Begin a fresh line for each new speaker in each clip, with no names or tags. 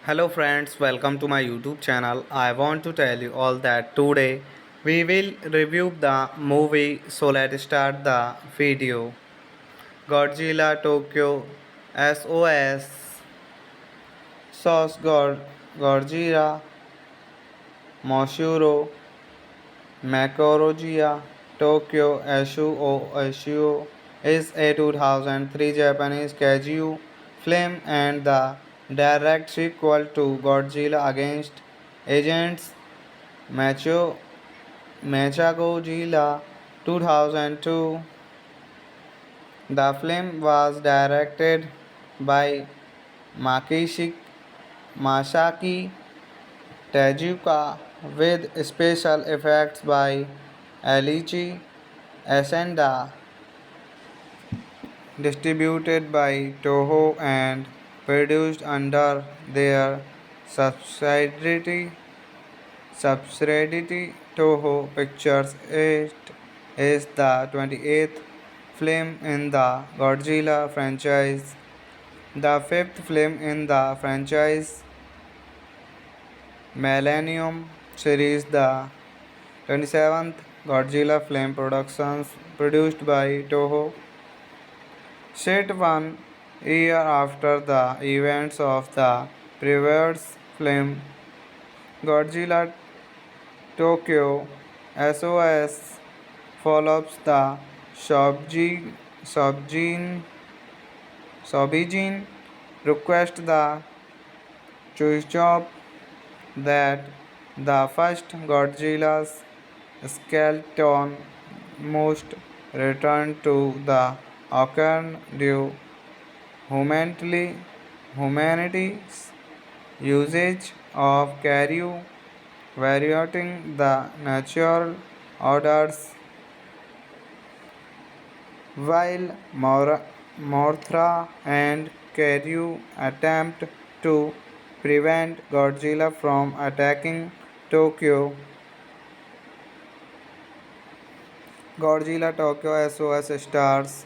Hello friends, welcome to my YouTube channel. I want to tell you all that today we will review the movie, so let's start the video. Godzilla Tokyo SOS Sauce Godzilla Moshuro Makorogia Tokyo Shuo is a 2003 Japanese kaiju film and the direct sequel to Godzilla against Agents Macho Mechagodzilla 2002. The film was directed by Makishi Masaki Tezuka with special effects by Alichi Asenda, distributed by Toho and produced under their subsidiary Toho Pictures. It is the 28th film in the Godzilla franchise, the fifth film in the franchise Millennium series, the 27th Godzilla film productions produced by Toho, set 1 year after the events of the previous film. Godzilla Tokyo SOS follows the Sobjin Sobijin request the Chuichop that the first Godzilla's skeleton must return to the ocean due humanity's usage of Karyu, violating the natural orders, while Mothra and Karyu attempt to prevent Godzilla from attacking Tokyo. Godzilla Tokyo SOS stars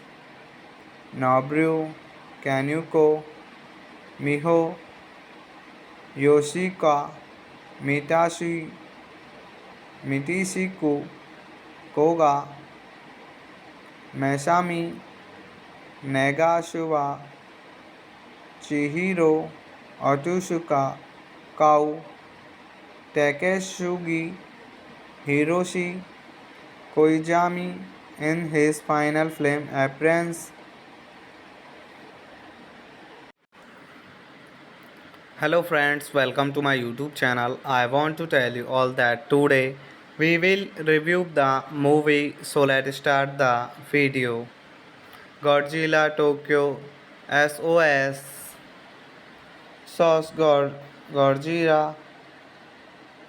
Nobuo Kaneko, Miho Yoshika, Mitishiku Koga, Masami Nagashiwa, Chihiro Otsuka, Kau, Takeshugi Hiroshi Koizumi in his final film appearance. Hello friends, welcome to my YouTube channel. I want to tell you all that today we will review the movie, so let's start the video. Godzilla Tokyo SOS Sauce Godzilla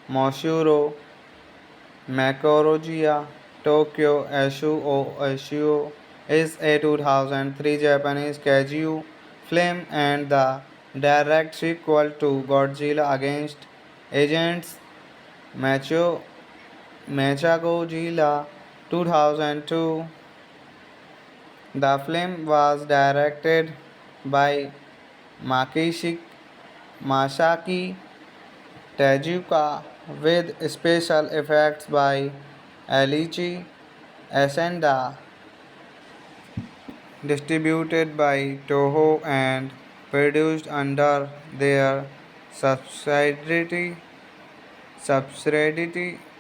Moshuro Makorogia Tokyo Shuo is a 2003 Japanese kaiju film and the direct sequel to Godzilla against Agents Macho Mechagodzilla 2002. The film was directed by Makishi Masaki Tezuka with special effects by Alichi Asenda, distributed by Toho and produced under their subsidiary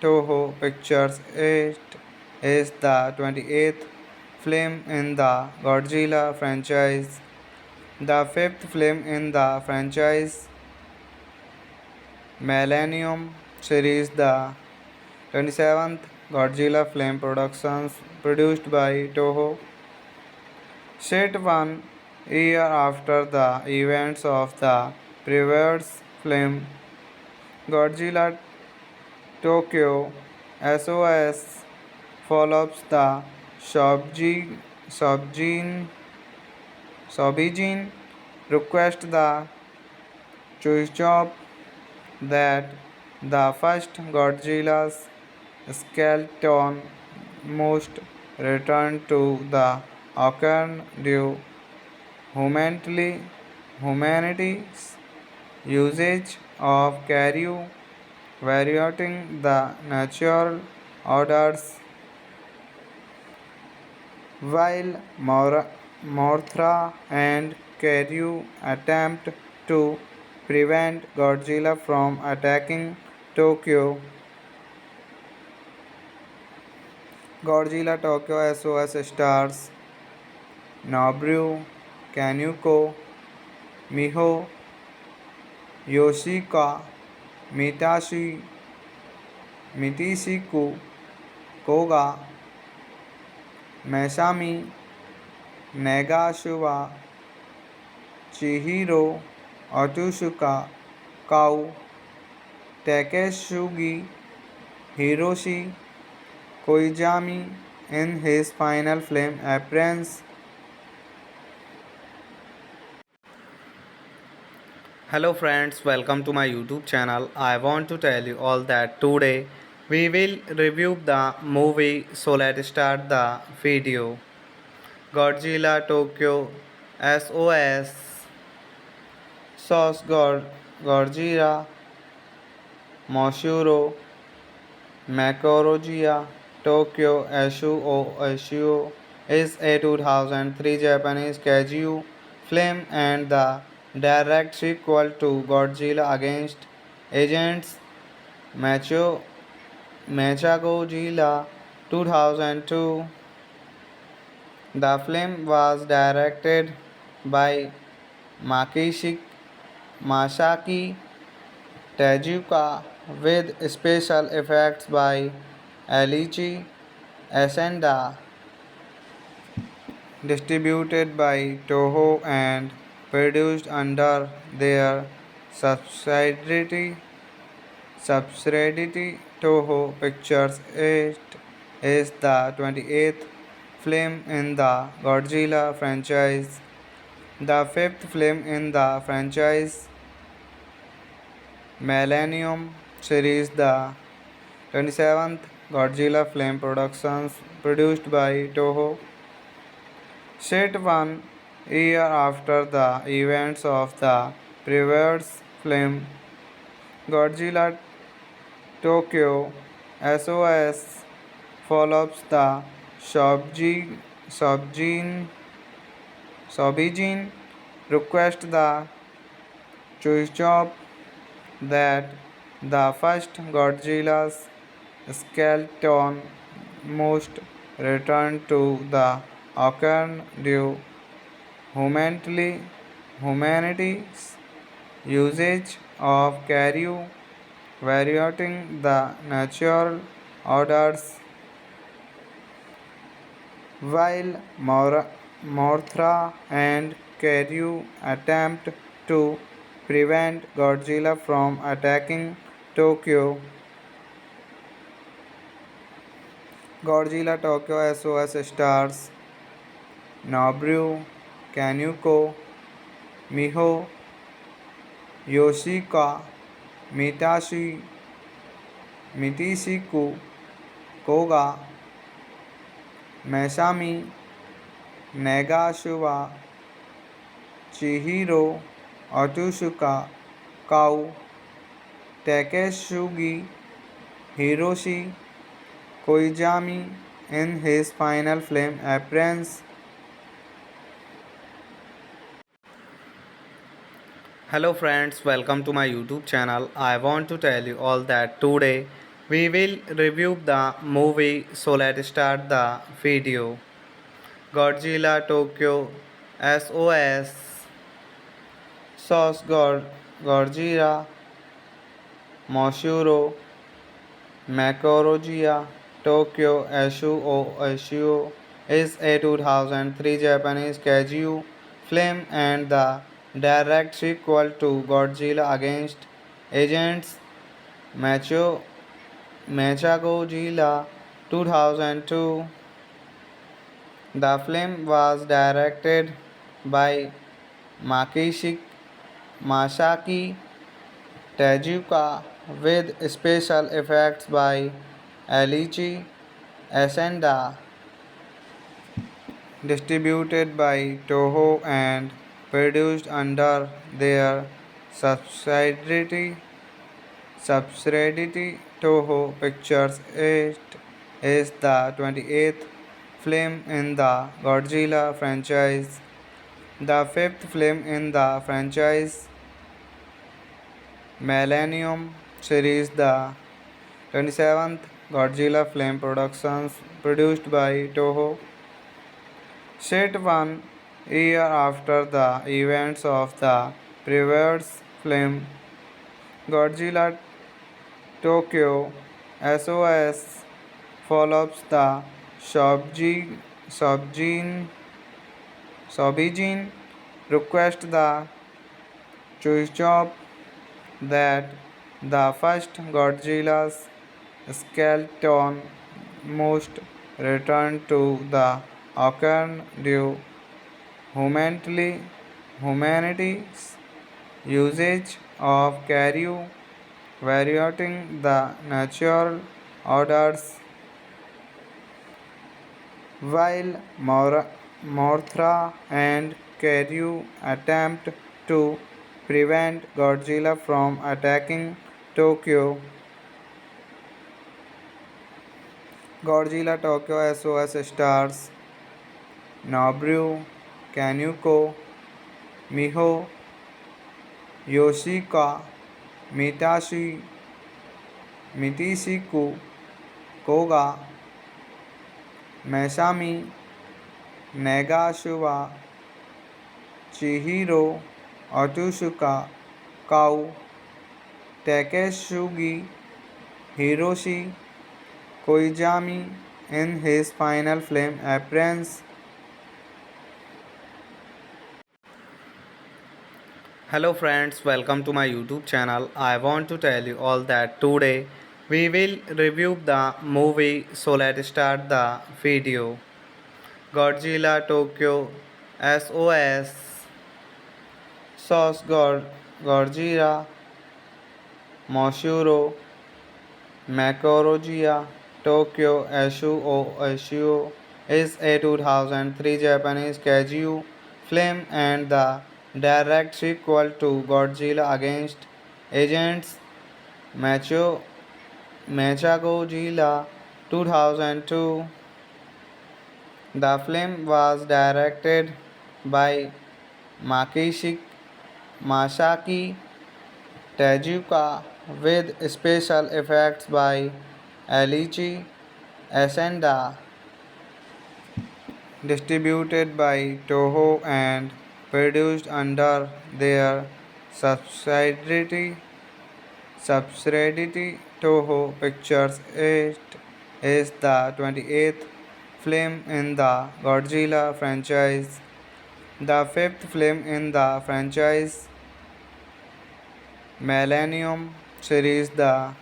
Toho Pictures. It is the 28th film in the Godzilla franchise, the fifth film in the franchise Millennium series, the 27th Godzilla film productions produced by Toho, set 1 year after the events of the previous film. Godzilla Tokyo SOS follows the Sobijin request the Chuichop that the first Godzilla's skeleton must return to the ocean due humanity's usage of Karyu, violating the natural orders, while Mothra and Karyu attempt to prevent Godzilla from attacking Tokyo. Godzilla Tokyo SOS stars Nobuo Kaneko, Miho Yoshika, Mitishiku Koga, Masami Nagashiwa, Chihiro Otsuka Kau, Takeshugi Hiroshi Koizumi in his final film appearance. Hello friends, welcome to my YouTube channel. I want to tell you all that today we will review the movie, so let's start the video. Godzilla Tokyo SOS Godzilla Moshuro Makorogia Tokyo Shuo is a 2003 Japanese kaiju film and the direct sequel to Godzilla against Agents Mechagodzilla 2002. The film was directed by Makishi Masaki Tezuka with special effects by Alichi Asenda, distributed by Toho and produced under their subsidiary Toho Pictures. It is the 28th film in the Godzilla franchise, the fifth film in the franchise Millennium series, the 27th Godzilla film productions produced by Toho, set 1 year after the events of the previous film. Godzilla Tokyo SOS follows the Sobijin request the Chuichop that The first Godzilla's skeleton must return to the ocean due humanity's usage of carrion violating the natural orders while Mothra and Karyu attempt to prevent Godzilla from attacking Tokyo. Godzilla Tokyo SOS stars Nobuo Kaneko, Miho Yoshika, Mitishiku Koga, Masami Nagashiwa, Chihiro Otsuka, Kau, Takeshugi Hiroshi Koizumi in his final film appearance. Hello friends, welcome to my YouTube channel. I want to tell you all that today we will review the movie, so let's start the video. Godzilla Tokyo SOS Sauce Godzilla Moshuro Makorogia Tokyo Shuo is a 2003 Japanese kaiju film and the direct sequel to Godzilla against Agents Macho Mechagodzilla 2002. The film was directed by Makishi Masaki Tezuka with special effects by Alichi Asenda, distributed by Toho and produced under their subsidiary Toho Pictures. It is the 28th film in the Godzilla franchise, the fifth film in the franchise Millennium series, the 27th Godzilla film productions produced by Toho, set 1 year after the events of the previous film. Godzilla Tokyo SOS follows the Sobijin request the Chuichop that the first Godzilla's skeleton must return to the ocean due humanity's usage of carrion violating the natural orders while Mothra and Karyu attempt to prevent Godzilla from attacking Tokyo. Godzilla Tokyo SOS stars Nobuo Kaneko, Miho Yoshika, Mitishiku Koga, Masami Nagashiwa, Chihiro Otsuka, Kau, Takeshugi Hiroshi Koizumi in his final film appearance. Hello friends, welcome to my YouTube channel. I want to tell you all that today we will review the movie, so let's start the video. Godzilla Tokyo SOS Godzilla Moshuro Makorogia Tokyo Shuo is a 2003 Japanese kaiju film and the direct sequel to Godzilla against Agents Mechagodzilla 2002. The film was directed by Makishi Masaki Tezuka with special effects by Alici Ascenda, distributed by Toho and produced under their subsidiary Toho Pictures. It is the 28th film in the Godzilla franchise, the fifth film in the franchise Millennium series, the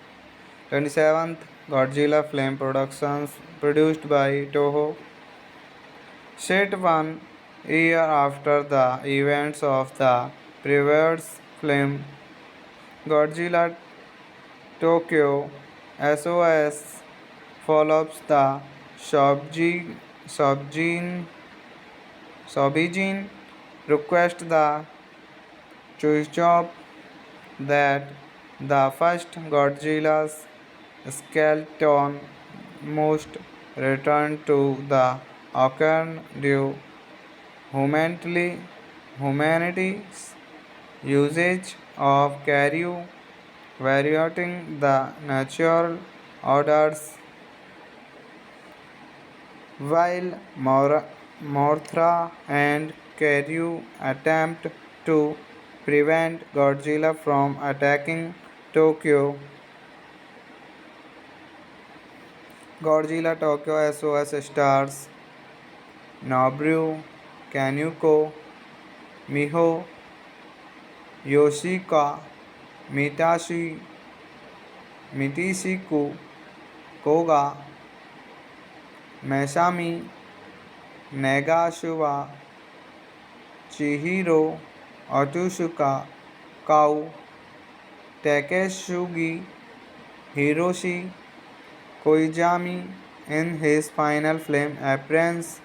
27th Godzilla film productions produced by Toho, set 1 year after the events of the previous film Godzilla Tokyo. SOS follows the Sobjin Sobijin request the Chuichop that the first Godzilla's skeleton must return to the ocean due humanity's usage of Karyu, violating the natural orders, while Mothra and Karyu attempt to prevent Godzilla from attacking Tokyo. Godzilla Tokyo SOS stars Nobuo Kaneko, Miho Yoshika, Mitishiku Koga, Masami Nagashiwa, Chihiro Otsuka, Kau, Takeshugi Hiroshi Koizumi in his final film appearance.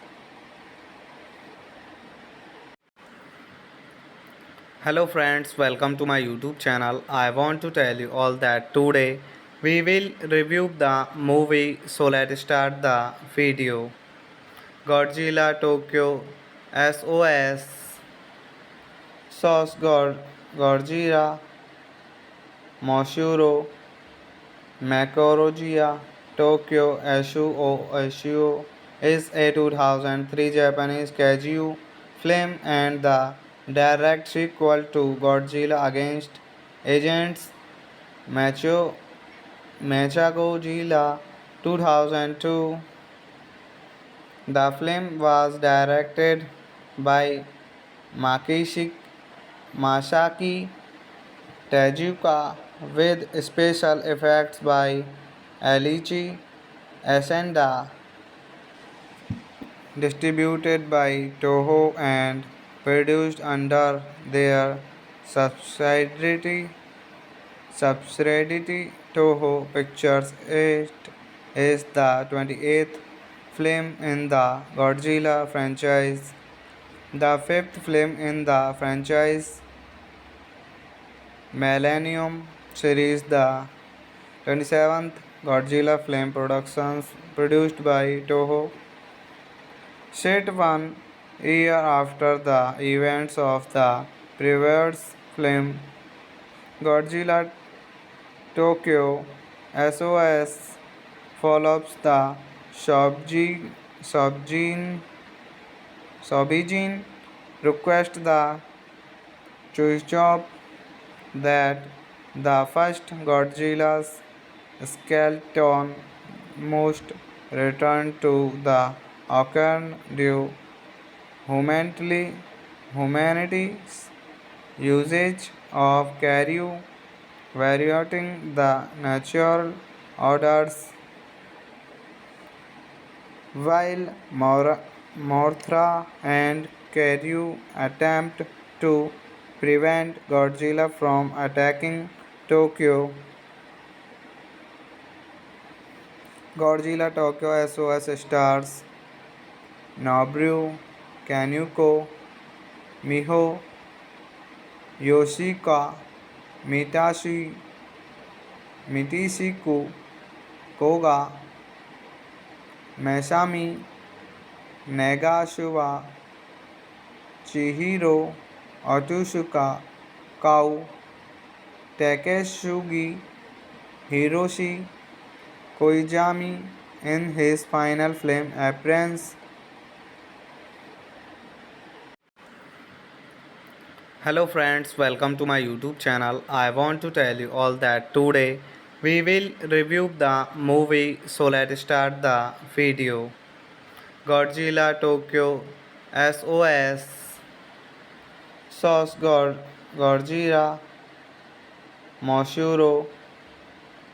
Hello friends, welcome to my YouTube channel. I want to tell you all that today we will review the movie, so let's start the video. Godzilla Tokyo SOS Sauce Godzilla Moshuro Makorogia Tokyo Ashuo is a 2003 Japanese kaiju film and the direct sequel to Godzilla against Agents Mechagodzilla 2002. The film was directed by Masaki Tezuka with special effects by Alici Ascenda, distributed by Toho and produced under their subsidiary Toho Pictures. It is the 28th film in the Godzilla franchise, the fifth film in the franchise Millennium series, the 27th Godzilla film productions produced by Toho, set 1 year after the events of the previous film Godzilla Tokyo. SOS follows the Sobijin request the Chuichop that the first Godzilla's skeleton must return to the ocean due humanity's usage of Karyu, violating the natural orders, while Mothra and Karyu attempt to prevent Godzilla from attacking Tokyo. Godzilla Tokyo SOS stars Nobuo Kaneko, Miho Yoshika, Mitishiku Koga, Masami Nagashiwa, Chihiro Otsuka, Kau, Takeshugi Hiroshi Koizumi in his final film appearance. Hello friends, welcome to my YouTube channel. I want to tell you all that today we will review the movie, so let's start the video. Godzilla Tokyo SOS Sauce Godzilla Moshuro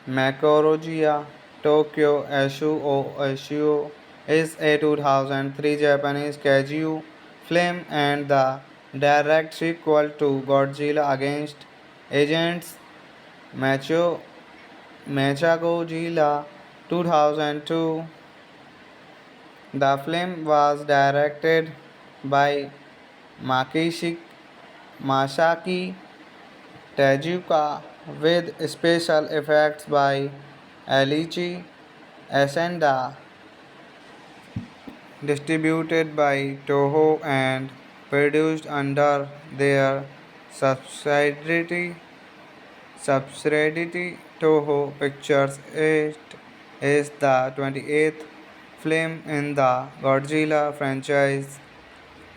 Makorogia Tokyo Shuo is a 2003 Japanese kaiju film and the direct sequel to Godzilla against Agents Macho Mechagodzilla 2002. The film was directed by Makishi Masaki Tezuka with special effects by Alichi Asenda, distributed by Toho and produced under their subsidiary Toho Pictures. It is the 28th film in the Godzilla franchise,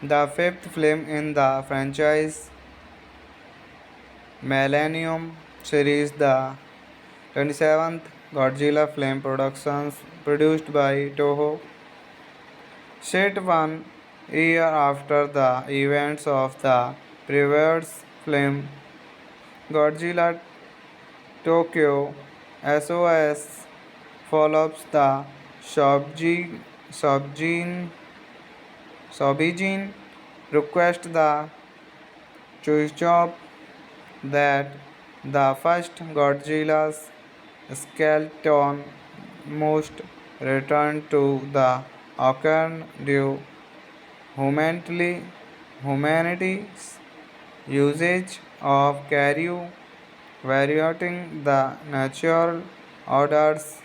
the fifth film in the franchise Millennium series, the 27th Godzilla film productions produced by Toho, set 1 year after the events of the previous film. Godzilla Tokyo SOS follows the Sobijin request the Chuichop that the first Godzilla's skeleton must return to the ocean due humanity's usage of Karyu, violating the natural orders,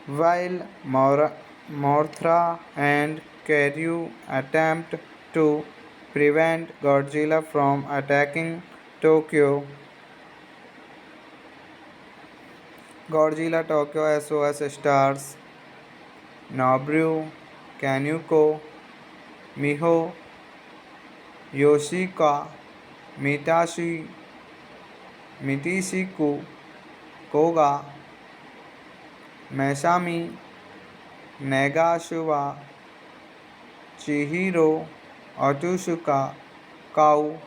while Mothra and Karyu attempt to prevent Godzilla from attacking Tokyo. Godzilla Tokyo SOS stars Nobuo Kaneko, Miho Yoshika, Mitishiku Koga, Masami Nagashiwa, Chihiro Otsuka, Kau,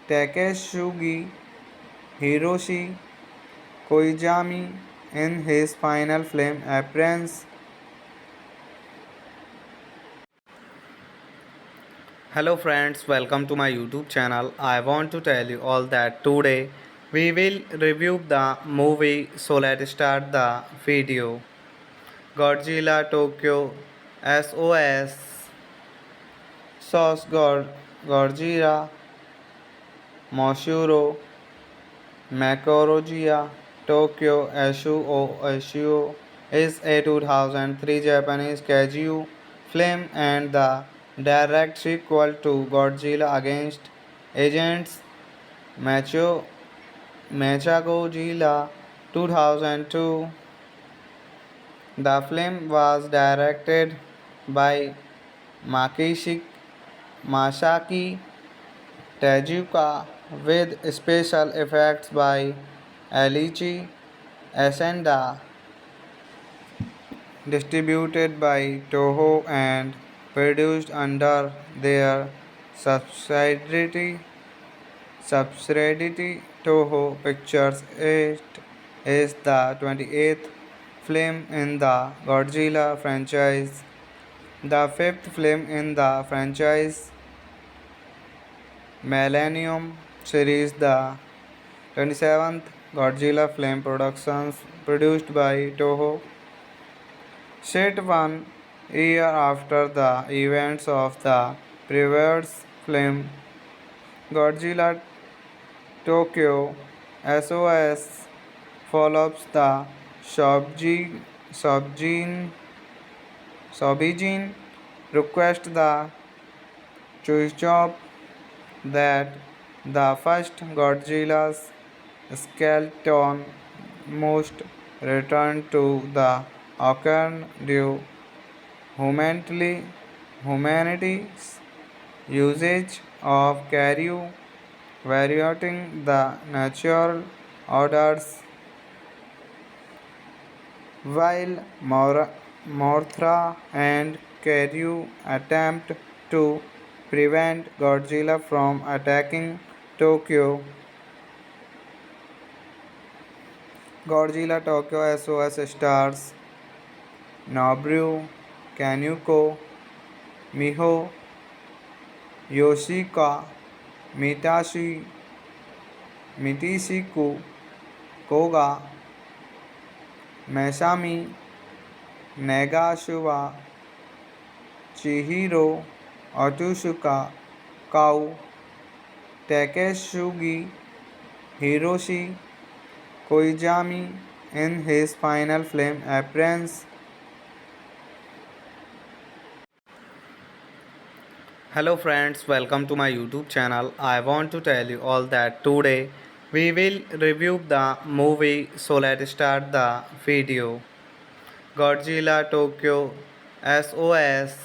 Takeshugi Hiroshi Koizumi in his final film appearance. Hello friends, welcome to my YouTube channel. I want to tell you all that today we will review the movie, so let's start the video. Godzilla Tokyo SOS Godzilla Moshuro Makorogia Tokyo Shuo is a 2003 Japanese kaiju film and the direct sequel to Godzilla against Agents Mechagodzilla 2002. The film was directed by Makishi Masaki Tezuka with special effects by Alichi Asenda, distributed by Toho and produced under their subsidiary Toho Pictures. It is the 28th film in the Godzilla franchise, the fifth film in the franchise Millennium series, the 27th Godzilla film productions produced by Toho, set 1 year after the events of the previous film. Godzilla Tokyo SOS follows the Sobijin request the Chuichop that the first Godzilla's skeleton must return to the ocean due humanity's usage of carry violating the natural orders while Mothra and Karyu attempt to prevent Godzilla from attacking Tokyo. Godzilla Tokyo SOS stars Nobuo Kanuko, Miho Yoshika, Mitishiku Koga, Masami Nagashiwa, Chihiro Otsuka, Kau, Takeshugi Hiroshi Koizumi in his final film appearance. Hello friends, welcome to my YouTube channel. I want to tell you all that today we will review the movie, so let's start the video. Godzilla Tokyo SOS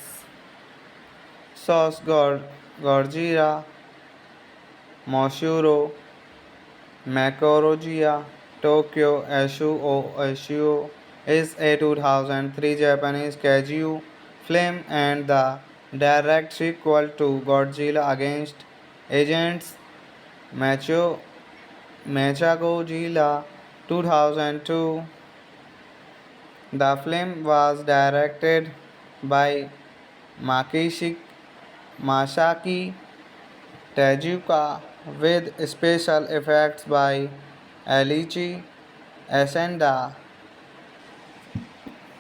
Sauce Godzilla Moshuro Makorogia Tokyo Shuo is a 2003 Japanese kaiju film and the direct sequel to Godzilla against Agents Macho Mechagodzilla 2002. The film was directed by Makishi Masaki Tezuka with special effects by Alichi Asenda,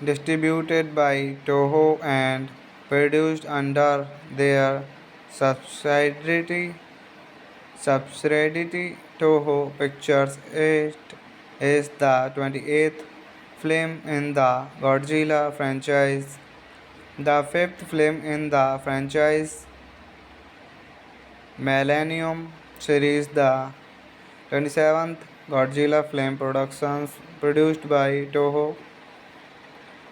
distributed by Toho and produced under their subsidiary Toho Pictures. It is the 28th film in the Godzilla franchise, the fifth film in the franchise Millennium series, the 27th Godzilla film productions produced by Toho,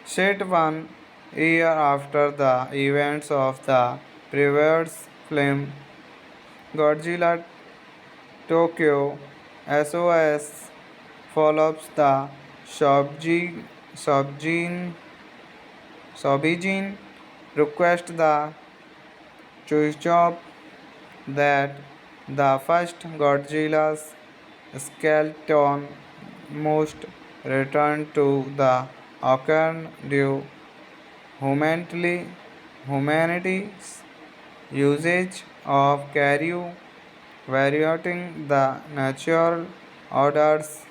set 1 year after the events of the previous film. Godzilla Tokyo SOS follows the Sobijin request the Chuichop that the first Godzilla's skeleton must return to the ocean due humanity's usage of carry violating the natural orders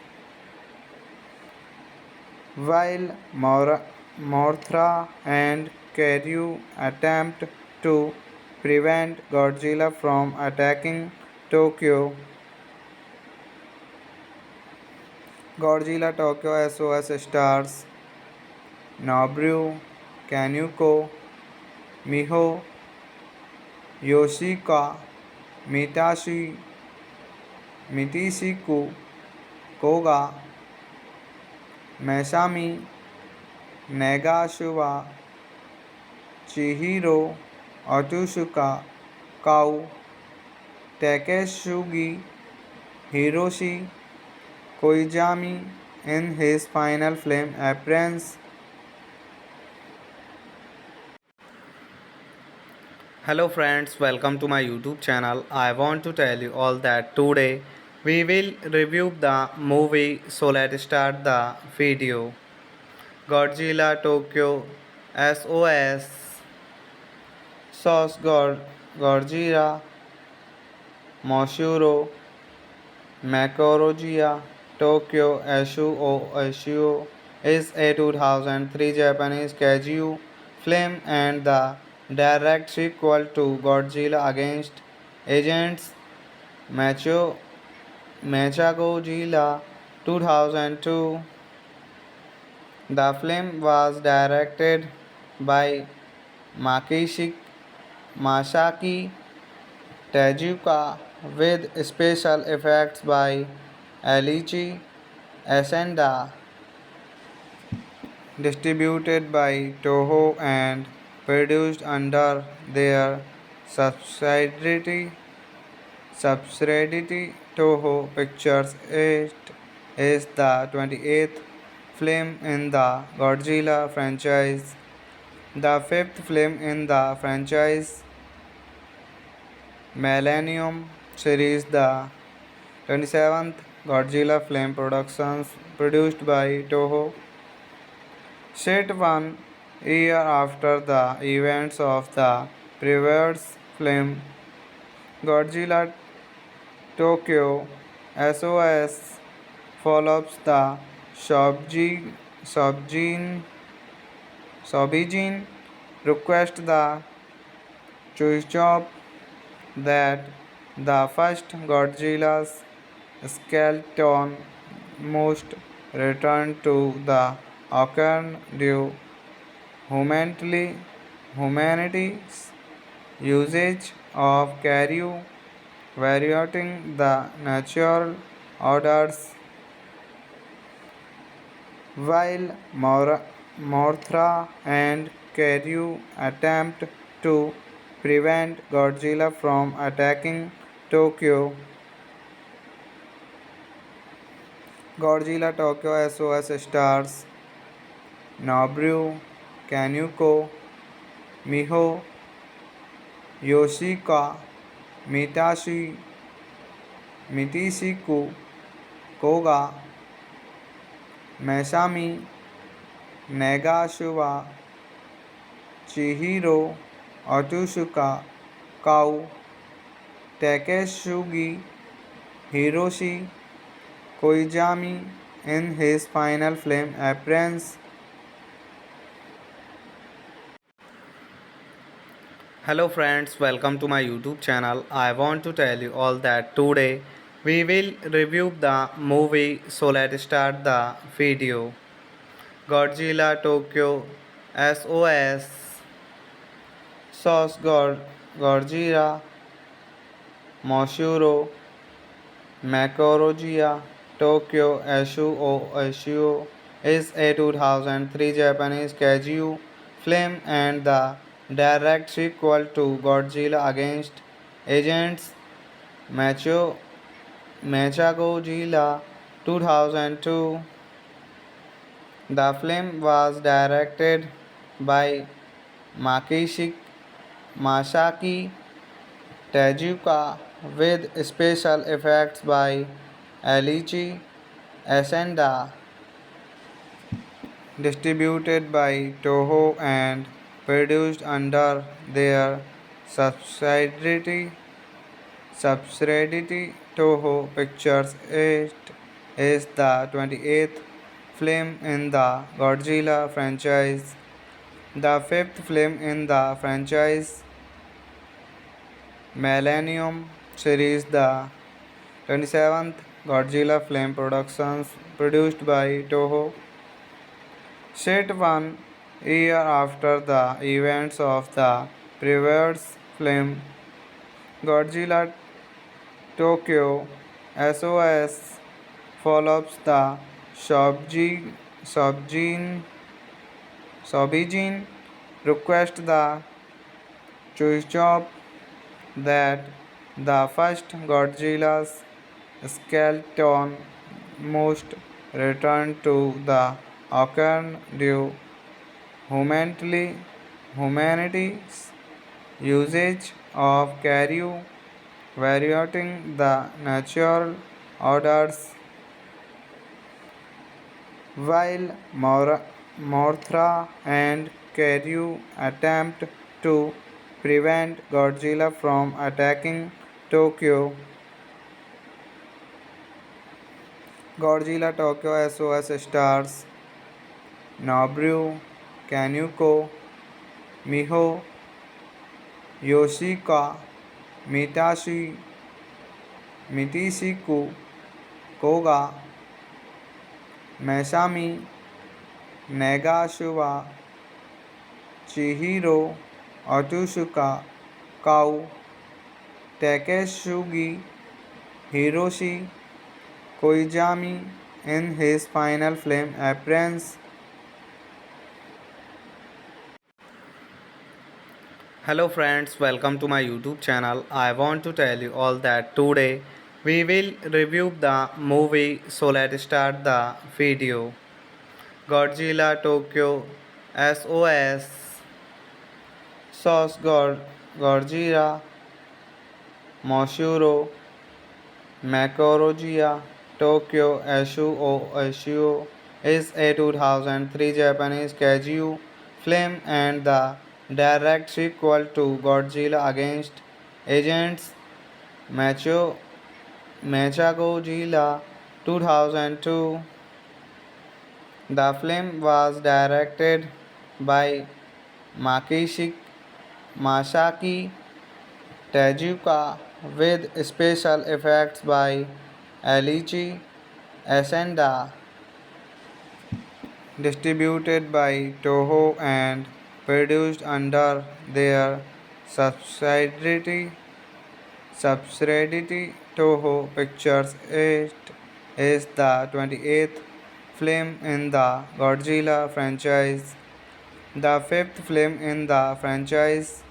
while Mothra and Karyu attempt to prevent Godzilla from attacking Tokyo. Godzilla Tokyo SOS stars Nobuo Kanuko, Miho Yoshika, Mitishiku Koga, Masami Nagashiwa, Chihiro Otsuka, Kau, Takeshugi Hiroshi Koizumi in his final film appearance. Hello friends, welcome to my YouTube channel. I want to tell you all that today we will review the movie, so let's start the video. Godzilla Tokyo SOS Godzilla Moshuro Makorogia Tokyo Shuo is a 2003 Japanese kaiju film and the direct sequel to Godzilla against Agents Mechagodzilla 2002. The film was directed by Makishi Masaki Tezuka with special effects by Alichi Ascenda, distributed by Toho and produced under their subsidiary Toho Pictures. It is the 28th film in the Godzilla franchise, the fifth film in the franchise Millennium series, the 27th Godzilla film productions produced by Toho, set 1 year after the events of the previous film Godzilla Tokyo. SOS follows the Sobjin Sobijin request the Chuichop that the first Godzilla's skeleton must return to the ocean due humanity's usage of Karyu, violating the natural orders, while Mothra and Karyu attempt to prevent Godzilla from attacking Tokyo. Godzilla Tokyo SOS stars Nobuo Kaneko, Miho Yoshika, Mitishiku Koga, Masami Nagashiwa, Chihiro Otsuka, Kau, Takeshugi Hiroshi Koizumi in his final film appearance. Hello friends, welcome to my YouTube channel. I want to tell you all that today we will review the movie, so let's start the video. Godzilla Tokyo SOS Sauce Godzilla Moshuro Makorogia Tokyo Shuo is a 2003 Japanese kaiju film and the direct sequel to Godzilla against Agents Mechagodzilla 2002. The film was directed by Masaki Tezuka with special effects by Alichi Ascenda, distributed by Toho and produced under their subsidiary Toho Pictures. It is the 28th film in the Godzilla franchise, the fifth film in the franchise Millennium series, the 27th Godzilla film productions produced by Toho, set 1 year after the events of the previous film Godzilla Tokyo. SOS follows the Sobjin request the Chuichop that the first Godzilla's skeleton must return to the ocean due humanity's usage of Karyu, violating the natural orders, while Mothra and Karyu attempt to prevent Godzilla from attacking Tokyo. Godzilla Tokyo SOS stars Nobuo Kaneko, Miho Yoshika, Mitishiku Koga, Masami Nagashiwa, Chihiro Otsuka, Kau, Takeshugi Hiroshi Koizumi in his final film appearance. Hello friends, welcome to my YouTube channel. I want to tell you all that today we will review the movie, so let's start the video. Godzilla Tokyo SOS Sauce Godzilla Moshuro Makorogia Tokyo Shuo is a 2003 Japanese kaiju film and the direct sequel to Godzilla against Agents Macho Mechagodzilla 2002. The film was directed by Makishi Masaki Tezuka with special effects by Alichi Asenda, distributed by Toho and produced under their subsidiary Toho Pictures. It is the 28th film in the Godzilla franchise, the fifth film in the franchise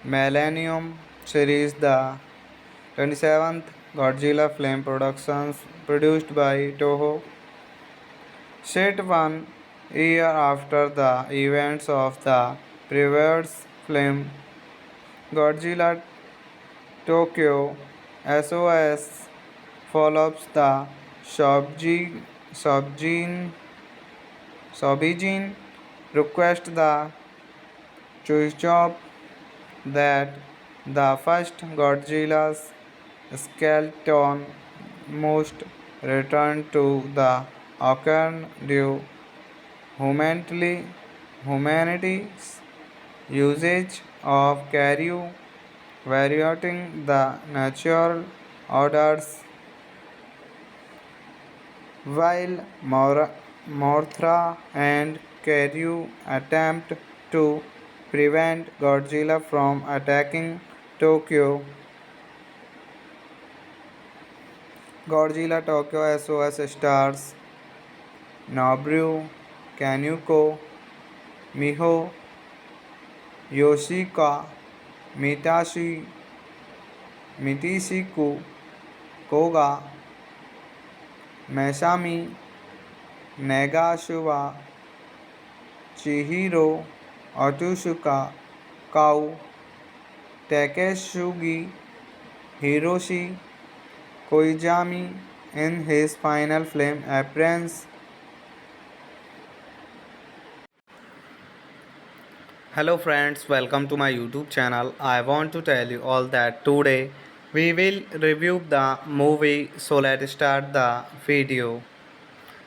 Millennium series, the 27th Godzilla film productions produced by Toho, set 1 year after the events of the previous film. Godzilla Tokyo SOS follows the Sobijin request the Chuichop that the first Godzilla's skeleton must return to the ocean due humanity's usage of Karyu, violating the natural orders, while Mothra and Karyu attempt to prevent Godzilla from attacking Tokyo. Godzilla Tokyo SOS stars Nobuo Kaneko, Miho Yoshika, Mitishiku Koga, Masami Nagashiwa, Chihiro Otsuka, Kau, Takeshugi Hiroshi Koizumi in his final film appearance. Hello friends, welcome to my YouTube channel. I want to tell you all that today we will review the movie, so let's start the video.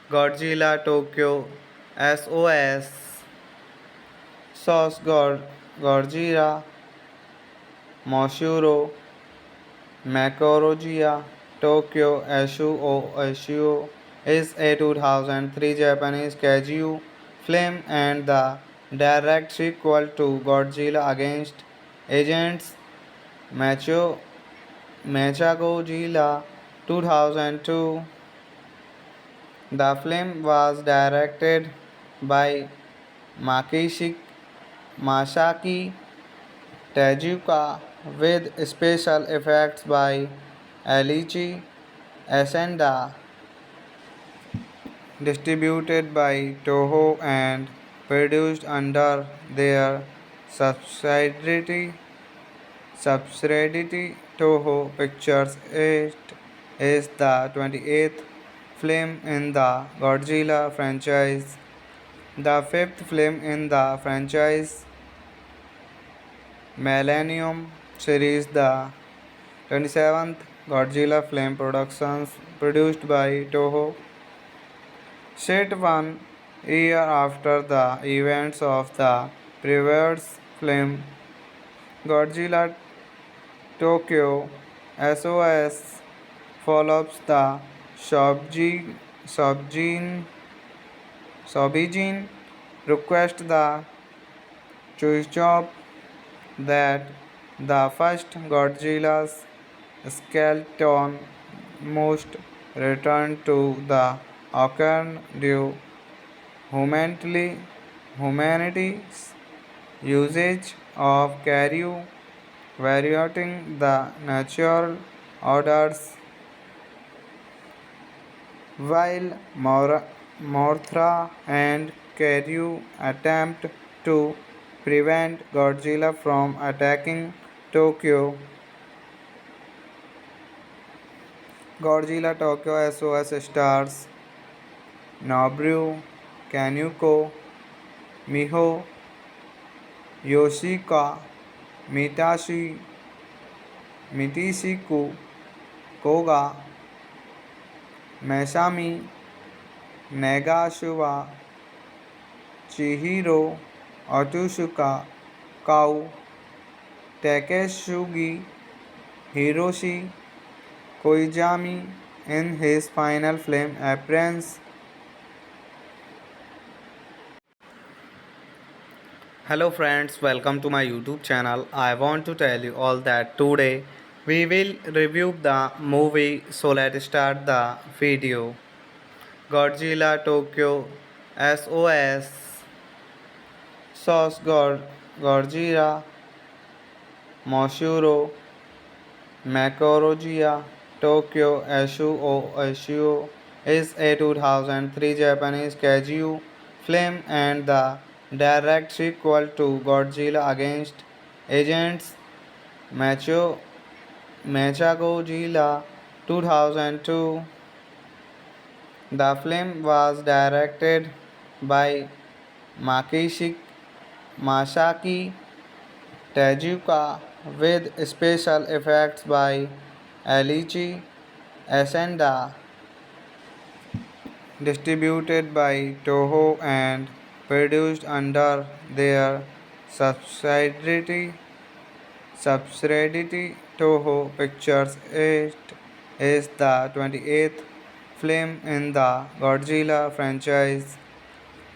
Godzilla Tokyo SOS Godzilla Moshuro Makorogia Tokyo Shuo is a 2003 Japanese kaiju film and the direct sequel to Godzilla against Agents Mechagodzilla 2002. The film was directed by Makishi Masaki Tezuka with special effects by Alichi Asenda, distributed by Toho and produced under their subsidiary Toho Pictures. It is the 28th film in the Godzilla franchise, the fifth film in the franchise Millennium series, the 27th Godzilla film productions produced by Toho, set 1 year after the events of the previous film. Godzilla Tokyo SOS follows the Sobijin request the Chuichop that the first Godzilla's skeleton must return to the occurrence due humanity's usage of carry violating the natural orders while Mothra and Karyu attempt to prevent Godzilla from attacking Tokyo. Godzilla Tokyo SOS stars Nobuo Kaneko, Miho Yoshika, Mitishiku Koga, Masami Nagashiwa, Chihiro Otsuka, Kau, Takeshugi Hiroshi Koizumi in his final film appearance. Hello friends, welcome to my YouTube channel. I want to tell you all that today we will review the movie, so let's start the video. Godzilla Tokyo SOS Sauce Godzilla Moshuro Makorogia Tokyo Shuo is a 2003 Japanese kaiju film and the direct sequel to Godzilla against Agents Macho Mechagodzilla 2002. The film was directed by Makishi Masaki Tezuka with special effects by Alichi Asenda, distributed by Toho and produced under their subsidiary Toho Pictures. It is the 28th film in the Godzilla franchise,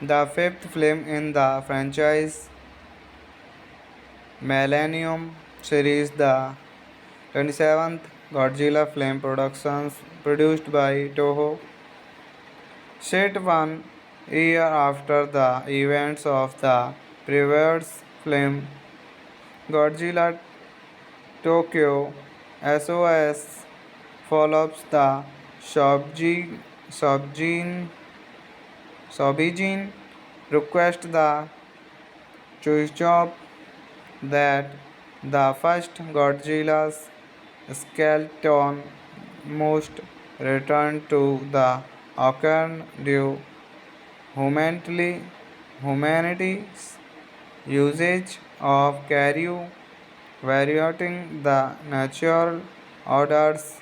the fifth film in the franchise Millennium series, the 27th Godzilla film productions produced by Toho, set 1 year after the events of the previous film. Godzilla Tokyo SOS follows the Sobijin request the Chuichop that the first Godzilla's skeleton must return to the occurrence due humanity's usage of carry violating the natural orders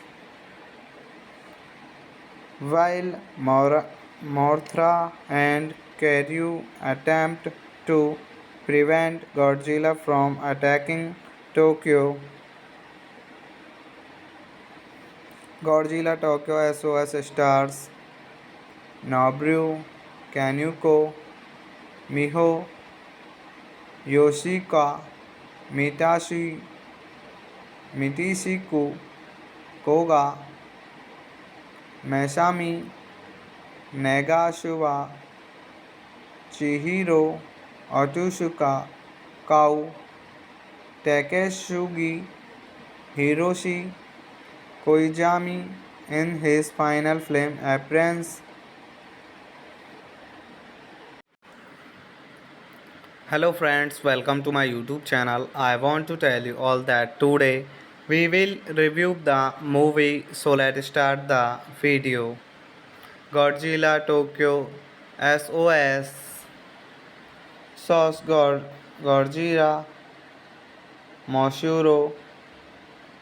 while Mothra and Karyu attempt to prevent Godzilla from attacking Tokyo. Godzilla Tokyo SOS stars Nobuo Kaneko, Miho Yoshika, Mitishiku Koga, Masami Nagashiwa, Chihiro Otsuka, Kau, Takeshugi Hiroshi Koizumi in his final film appearance. Hello friends, welcome to my YouTube channel. I want to tell you all that today we will review the movie, so let's start the video. Godzilla Tokyo SOS Godzilla Moshuro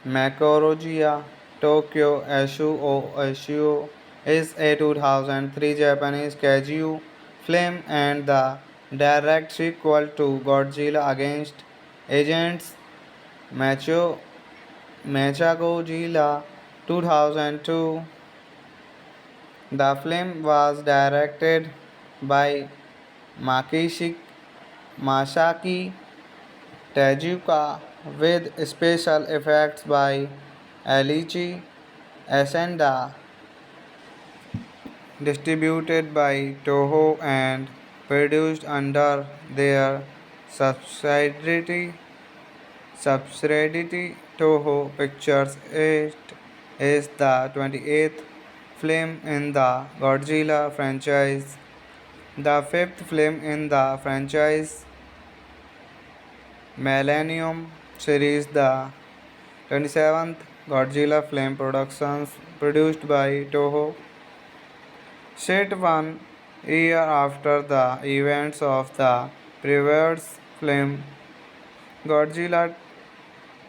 Makorogia Tokyo Shuo is a 2003 Japanese kaiju film and the direct sequel to Godzilla against Agents Mechagodzilla 2002. The film was directed by Masaki Tezuka with special effects by Alichi Ascenda, distributed by Toho and produced under their subsidiary Toho Pictures. It is the 28th film in the Godzilla franchise, the fifth film in the franchise Millennium series, the 27th Godzilla film productions produced by Toho, set 1 year after the events of the previous film Godzilla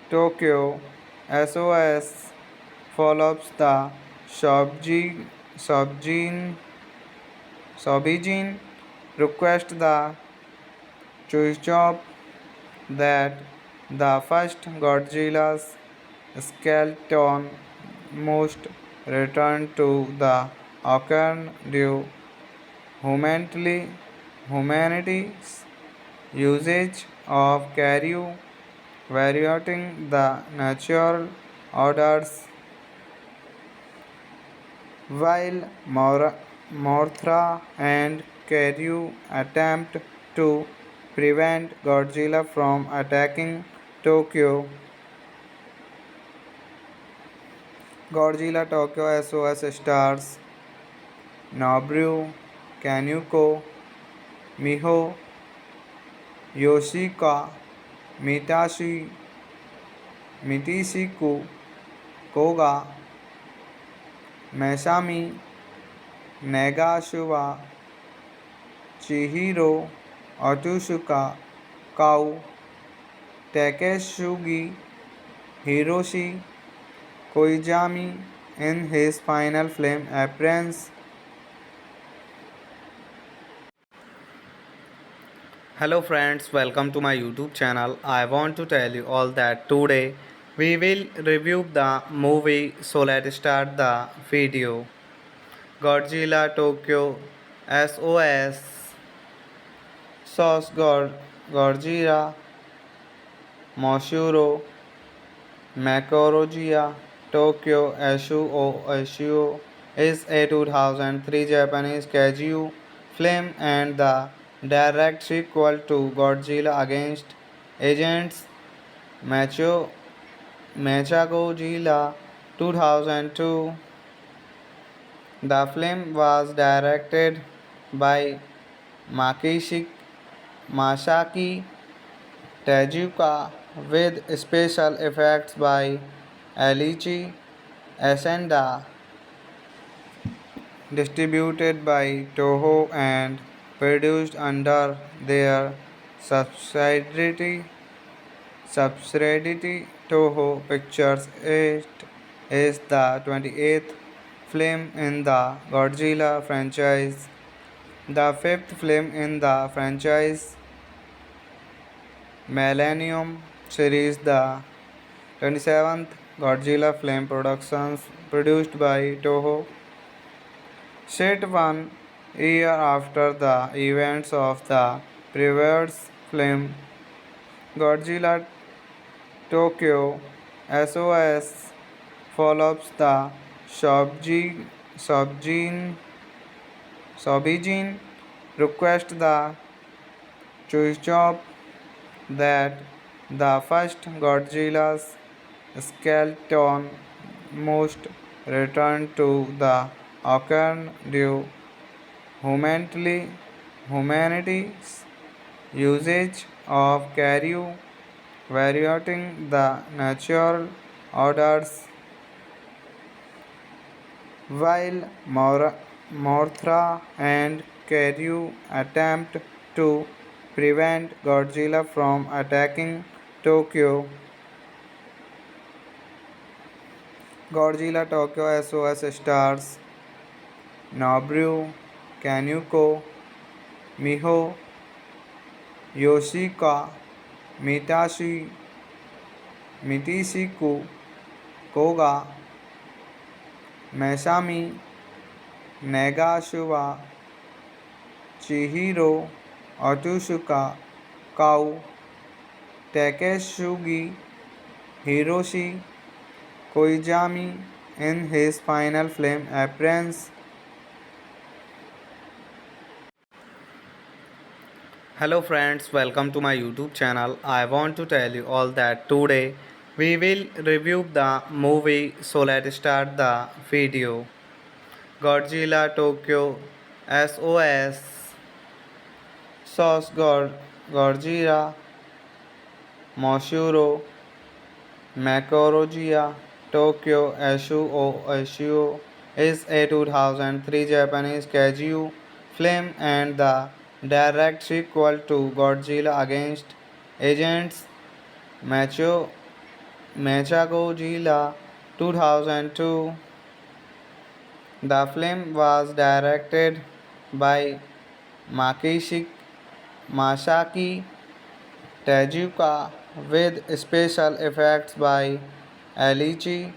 Tokyo. SOS follows the Sobjin Sobijin request the Chuichop that the first Godzilla's skeleton must return to the ocean due humanity's usage of Karyu violating the natural orders, while Mothra and Karyu attempt to prevent Godzilla from attacking Tokyo. Godzilla Tokyo SOS stars Nobuo Kaneko, Miho Yoshika, Mitishiku Koga, Masami Nagashiwa, Chihiro Otsuka, Kau, Takeshugi Hiroshi Koizumi in his final film appearance. Hello friends, welcome to my YouTube channel. I want to tell you all that today we will review the movie, so let's start the video. Godzilla Tokyo SOS Sauce Godzilla Moshuro Makorogia Tokyo Ashuo is a 2003 Japanese kaiju film and the direct sequel to Godzilla against Agents Mechagodzilla 2002. The film was directed by Masaki Tezuka with special effects by Alichi Asenda, distributed by Toho and produced under their subsidiary Toho Pictures. It is the 28th film in the Godzilla franchise, the fifth film in the franchise Millennium series, the 27th Godzilla film productions produced by Toho, set 1 year after the events of the previous film Godzilla Tokyo. SOS follows the Sobjin request the Chuichop that the first Godzilla's skeleton must return to the ocean due humanity's usage of Karyu violating the natural orders, while Mothra and Karyu attempt to prevent Godzilla from attacking Tokyo. Godzilla Tokyo SOS stars Nobuo Kaneko, Miho Yoshika, Mitishiku Koga, Masami Nagashiwa, Chihiro Otsuka, Kau, Takeshugi Hiroshi Koizumi in his final film appearance. Hello friends, welcome to my YouTube channel. I want to tell you all that today we will review the movie, so let's start the video. Godzilla Tokyo SOS Sauce Godzilla Moshuro Makorogia Tokyo Shuo is a 2003 Japanese kaiju film and the direct sequel to Godzilla against Agents Macho Mechagodzilla 2002. The film was directed by Makishi Masaki Tezuka with special effects by Alichi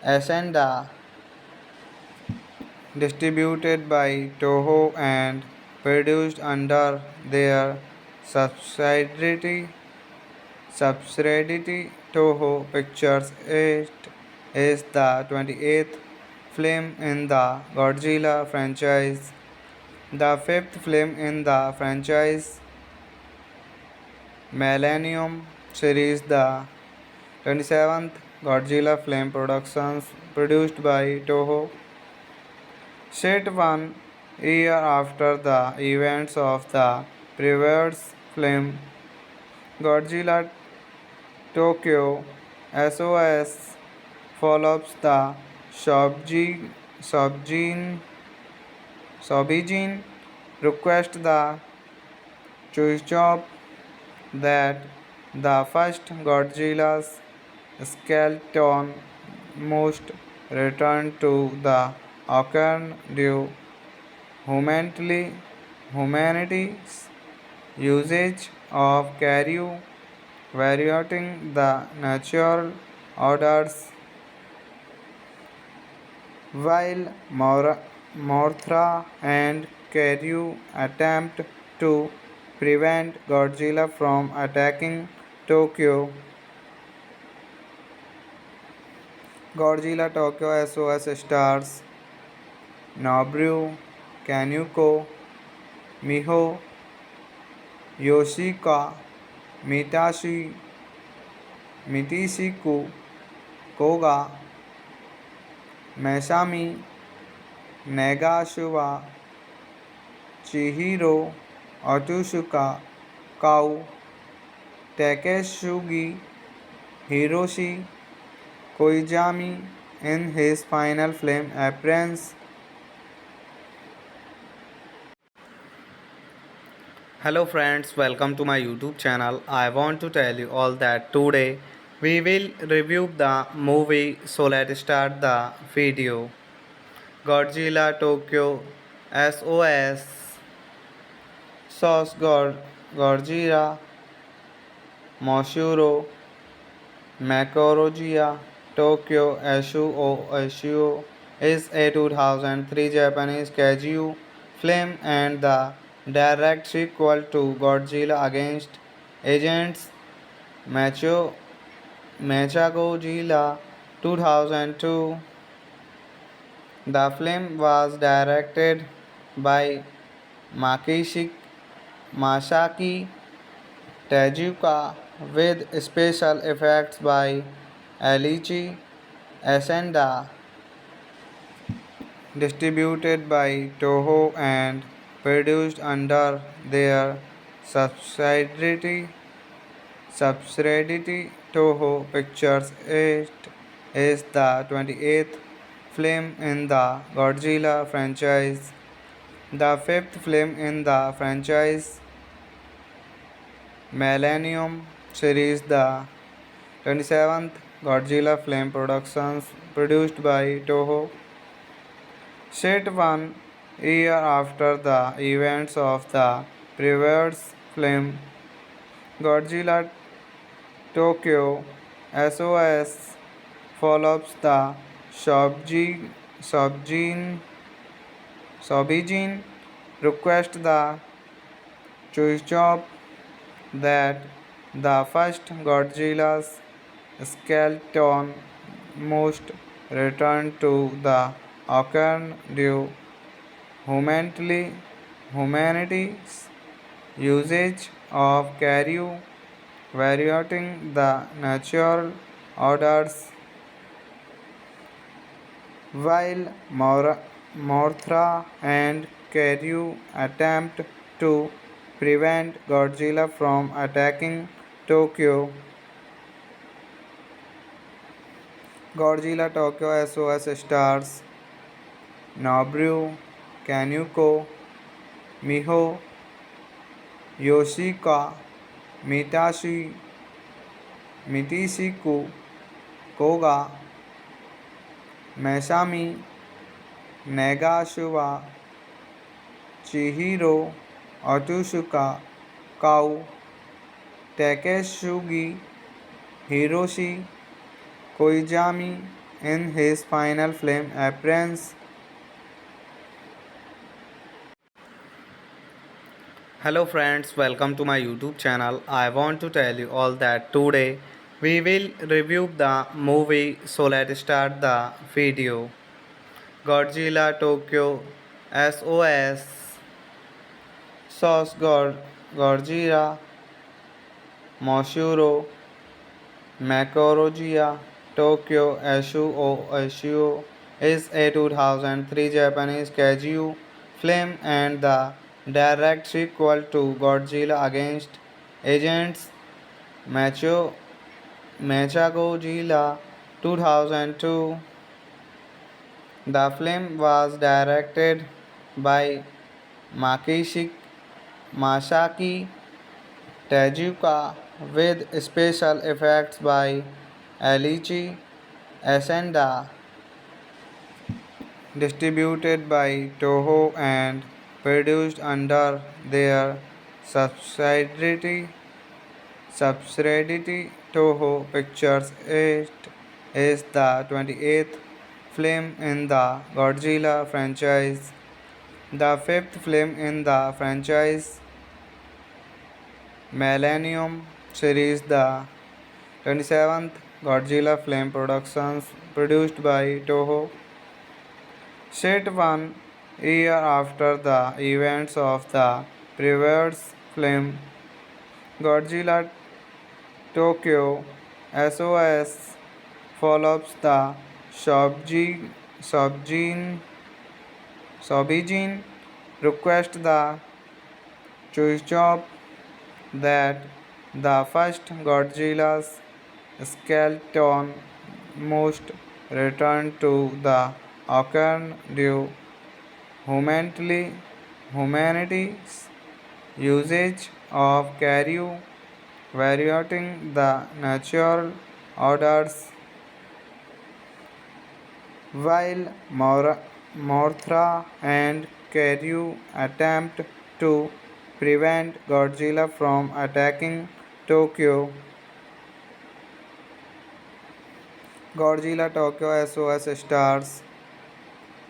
Asenda, distributed by Toho and produced under their subsidiary Toho Pictures. It is the 28th film in the Godzilla franchise, the fifth film in the franchise Millennium series, the 27th Godzilla film productions produced by Toho, set 1 year after the events of the previous film. Godzilla Tokyo SOS follows the Sobijin request the Chuichop that the first Godzilla's skeleton must return to the ocean due humanity's usage of Karyu, violating the natural orders, while Mothra and Karyu attempt to prevent Godzilla from attacking Tokyo. Godzilla Tokyo SOS stars Nobuo Kaneko, Miho Yoshika, Mitishiku Koga, Masami Nagashiwa, Chihiro Otsuka, Kau, Takeshugi Hiroshi Koizumi in his final film appearance. Hello friends, welcome to my YouTube channel. I want to tell you all that today we will review the movie, so let's start the video. Godzilla Tokyo SOS Godzilla Moshuro Makorogia Tokyo Shuo is a 2003 Japanese kaiju film and the direct sequel to Godzilla against Agents Mechagodzilla 2002. The film was directed by Makishi Masaki Tezuka with special effects by Alichi Asenda, distributed by Toho and produced under their subsidiary Toho Pictures. It is the 28th film in the Godzilla franchise, the fifth film in the franchise Millennium series, the 27th Godzilla film productions produced by Toho, set 1 year after the events of the previous film. Godzilla Tokyo SOS follows the Sobijin request the Chuichop that the first Godzilla's skeleton must returned to the Ocardio humanity's usage of Caryu, varying the natural orders, while Mothra and Caryu attempt to prevent Godzilla from attacking Tokyo. Godzilla Tokyo SOS stars Nobuo Kanuko, Miho Yoshika, Mitishiku Koga, Masami Nagashiwa, Chihiro Otsuka, Kau, Takeshugi Hiroshi Koizumi in his final film appearance. Hello friends, welcome to my YouTube channel. I want to tell you all that today we will review the movie, so let's start the video. Godzilla Tokyo SOS Sauce Godzilla Moshuro Makorogia Tokyo Ashuo is a 2003 Japanese kaiju film and the direct sequel to Godzilla against Agents Macho Mechagodzilla 2002. The film was directed by Makishi Masaki Tezuka with special effects by Alichi Asenda, distributed by Toho and produced under their subsidiary Toho Pictures. It is the 28th film in the Godzilla franchise, the fifth film in the franchise Millennium series, the 27th Godzilla film productions produced by Toho, set 1 year after the events of the previous film. Godzilla Tokyo SOS follows the Sobijin request the Chuichop that the first Godzilla's skeleton must return to the Ocardio humanity's usage of Caryu, varying the natural orders, while Mothra and Caryu attempt to prevent Godzilla from attacking Tokyo. Godzilla Tokyo SOS stars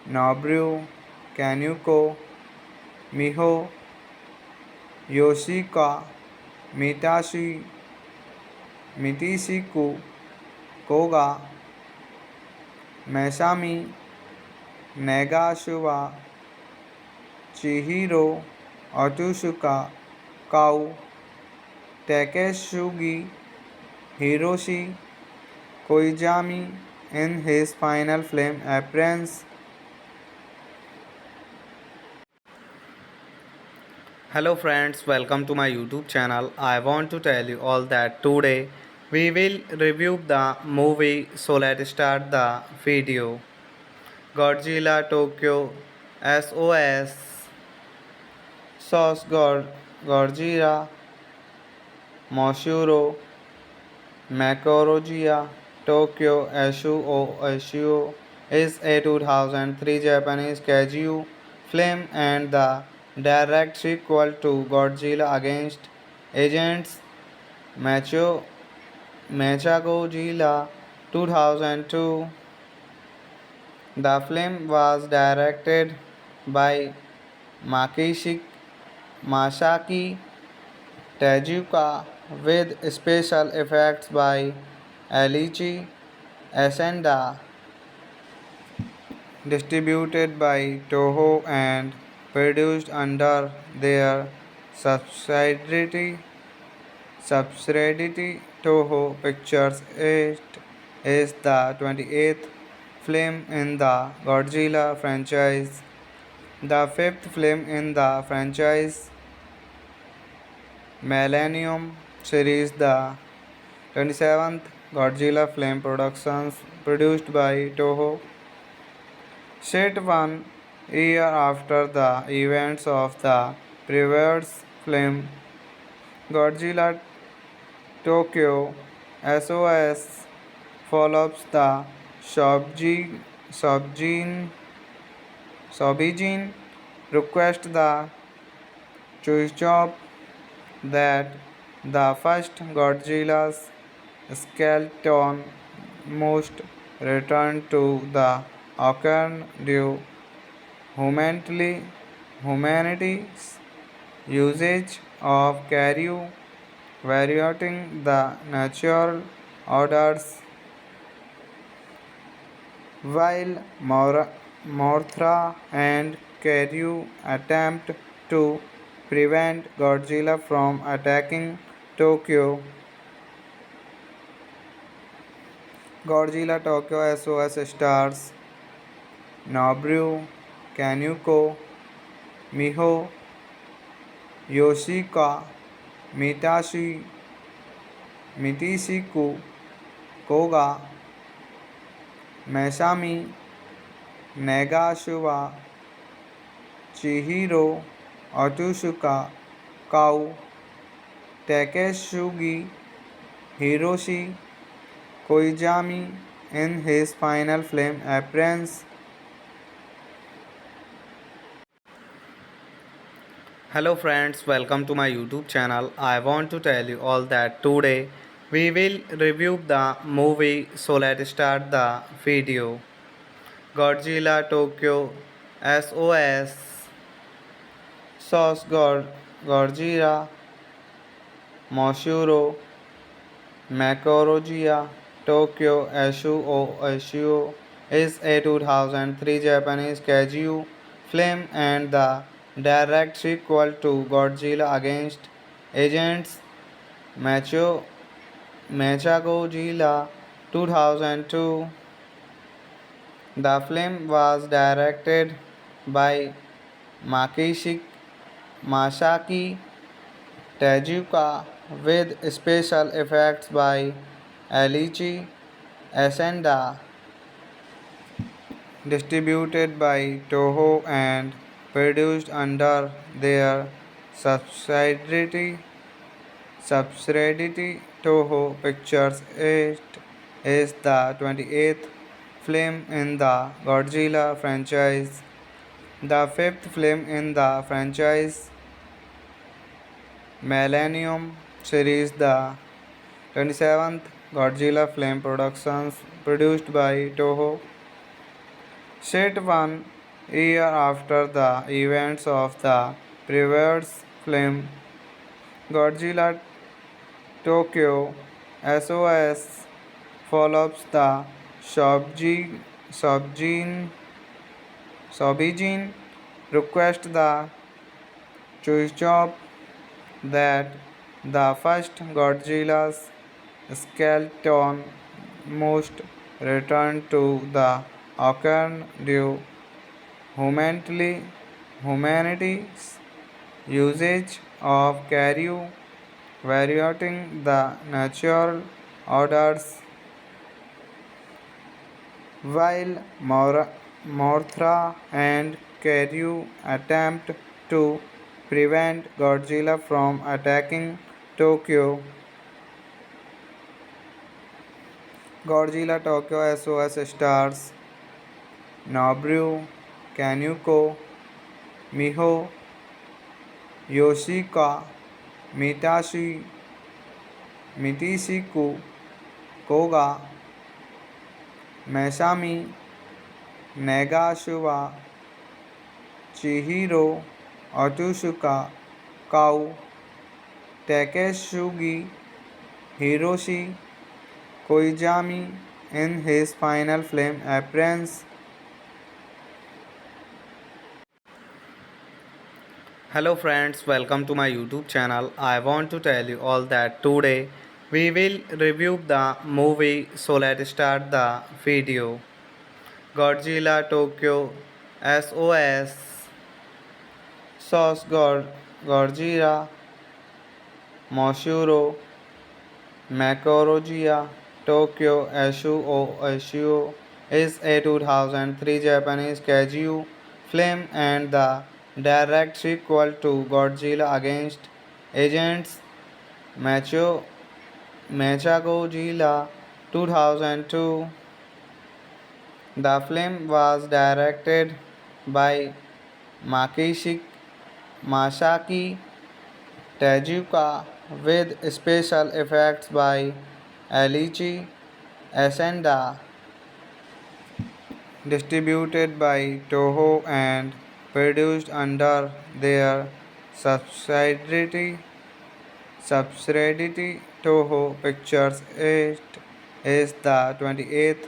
Nobuo Kanuko, Miho Yoshika, Mitishiku Koga, Masami Nagashiwa, Chihiro Otsuka, Kau, Takeshugi Hiroshi Koizumi in his final film appearance. Hello friends, welcome to my YouTube channel. I want to tell you all that today we will review the movie, so let's start the video. Godzilla Tokyo SOS Godzilla Moshuro Makorogia Tokyo Ashuo is a 2003 Japanese kaiju film and the direct sequel to Godzilla against Agents Mechagodzilla 2002. The film was directed by Makishi Masaki Tezuka with special effects by Alichi Asenda, distributed by Toho and produced under their subsidiary Toho Pictures. It is the 28th film in the Godzilla franchise, the fifth film in the franchise Millennium series, the 27th Godzilla film productions produced by Toho, set 1 year after the events of the previous film Godzilla Tokyo. SOS follows the Sobjin Sobijin request the Chuichop that the first Godzilla's skeleton must return to the ocean due humanity's usage of Karyu, violating the natural orders, while Mothra and Karyu attempt to prevent Godzilla from attacking Tokyo. Godzilla Tokyo SOS stars Nobuo Kaneko, Miho Yoshika, Mitishiku Koga, Masami Nagashiwa, Chihiro Otsuka, Kau, Takeshugi Hiroshi Koizumi in his final film appearance. Hello friends, welcome to my YouTube channel. I want to tell you all that today we will review the movie, so let's start the video. Godzilla Tokyo SOS Sauce Godzilla Moshuro Makorogia Tokyo Ashuo is a 2003 Japanese kaiju film and the direct sequel to Godzilla against Agents Mechagodzilla 2002. The film was directed by Masaki Tezuka with special effects by Alichi Asenda, distributed by Toho and produced under their subsidiary Toho Pictures. It is the 28th film in the Godzilla franchise, the fifth film in the franchise Millennium series, the 27th Godzilla film productions produced by Toho, set 1 year after the events of the previous film Godzilla Tokyo. SOS follows the Sobijin request the Chuichop that the first Godzilla's skeleton must return to the ocean due humanity's usage of Karyu, violating the natural orders, while Mothra and Karyu attempt to prevent Godzilla from attacking Tokyo. Godzilla Tokyo SOS stars Nobuo Kaneko, Miho Yoshika, Mitishiku Koga, Masami Nagashiwa, Chihiro Otsuka, Kau, Takeshugi Hiroshi Koizumi in his final film appearance. Hello friends, welcome to my YouTube channel. I want to tell you all that today we will review the movie, so let's start the video. Godzilla Tokyo SOS Sauce Godzilla Moshuro Makorogia Tokyo Shuo is a 2003 Japanese kaiju film and the direct sequel to Godzilla against Agents Macho Mechagodzilla 2002. The film was directed by Makishi Masaki Tezuka with special effects by Alichi Asenda, distributed by Toho and produced under their subsidiary Toho Pictures. It is the 28th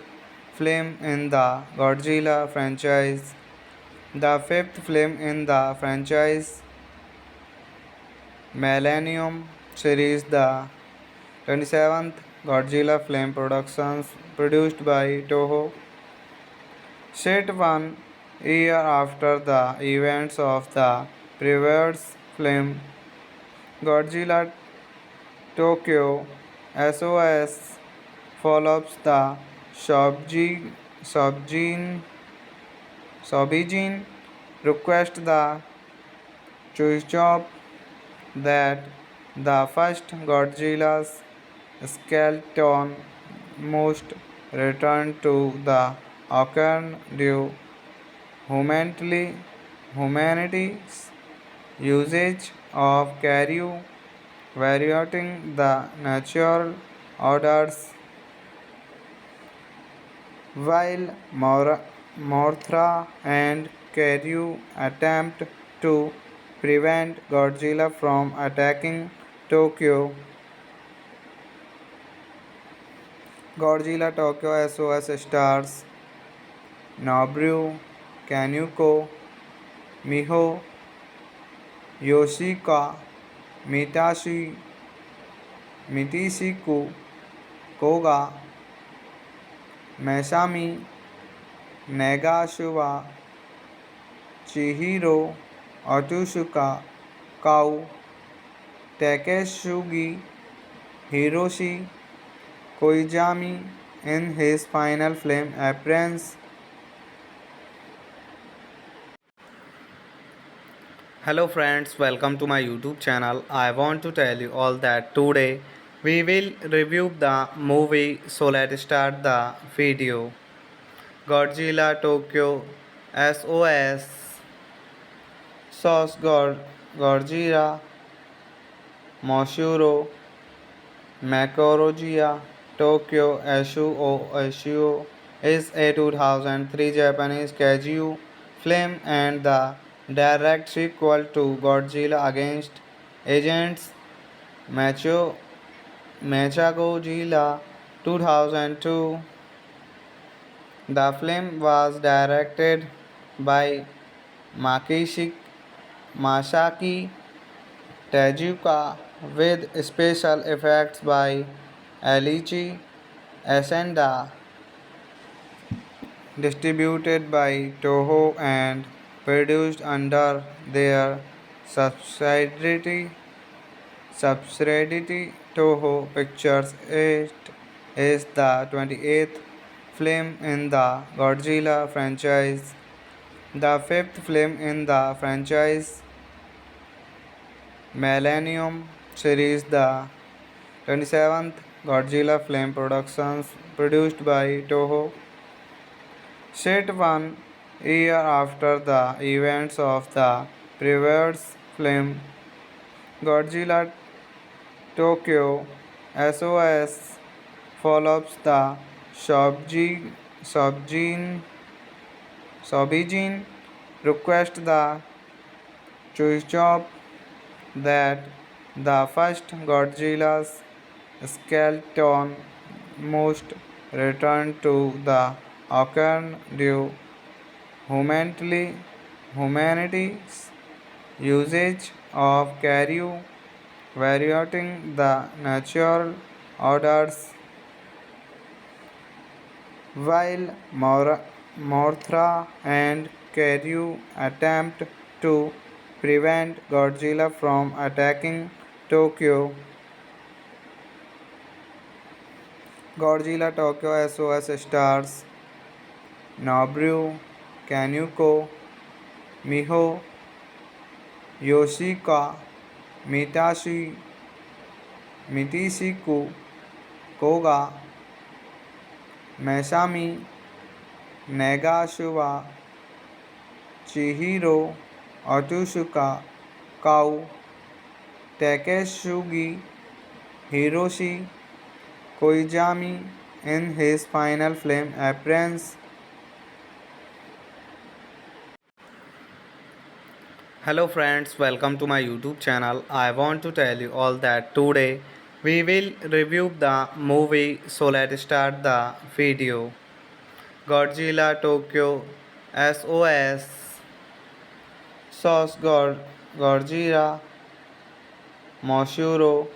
film in the Godzilla franchise, the fifth film in the franchise Millennium series, the 27th Godzilla film productions produced by Toho, set 1 year after the events of the previous film. Godzilla Tokyo SOS follows the Sobijin request the Chuichop that the first Godzilla's skeleton must return to the ocean due humanity's usage of Karyu, violating the natural orders, while Mothra and Karyu attempt to prevent Godzilla from attacking Tokyo. Godzilla Tokyo SOS stars Nobuo Kaneko, Miho Yoshika, Mitishiku Koga, Masami Nagashiwa, Chihiro Otsuka, Kau, Takeshugi Hiroshi Koizumi in his final film appearance. Hello friends, welcome to my YouTube channel. I want to tell you all that today we will review the movie, so let's start the video. Godzilla Tokyo SOS Godzilla Moshuro Makorogia Tokyo Shuo is a 2003 Japanese kaiju film and the direct sequel to Godzilla against Agents Mechagodzilla 2002. The film was directed by Makishi Masaki Tezuka with special effects by Alichi Asenda, distributed by Toho and produced under their subsidiary Toho Pictures. It is the 28th film in the Godzilla franchise, the fifth film in the franchise Millennium series, the 27th Godzilla film productions produced by Toho, set 1 year after the events of the previous film. Godzilla Tokyo SOS follows the Sobijin request the Chuichop that the first Godzilla's skeleton must return to the ocean due humanity's usage of Karyu, varying the natural orders, while Mothra and Karyu attempt to prevent Godzilla from attacking Tokyo. Godzilla Tokyo SOS stars Nobuo Kaneko, Miho Yoshika, Mitishiku Koga, Masami Nagashiwa, Chihiro Otsuka, Kau, Takeshugi Hiroshi Koizumi in his final film appearance. Hello friends, welcome to my YouTube channel. I want to tell you all that today we will review the movie, so let's start the video. Godzilla Tokyo SOS Sauce Godzilla Moshuro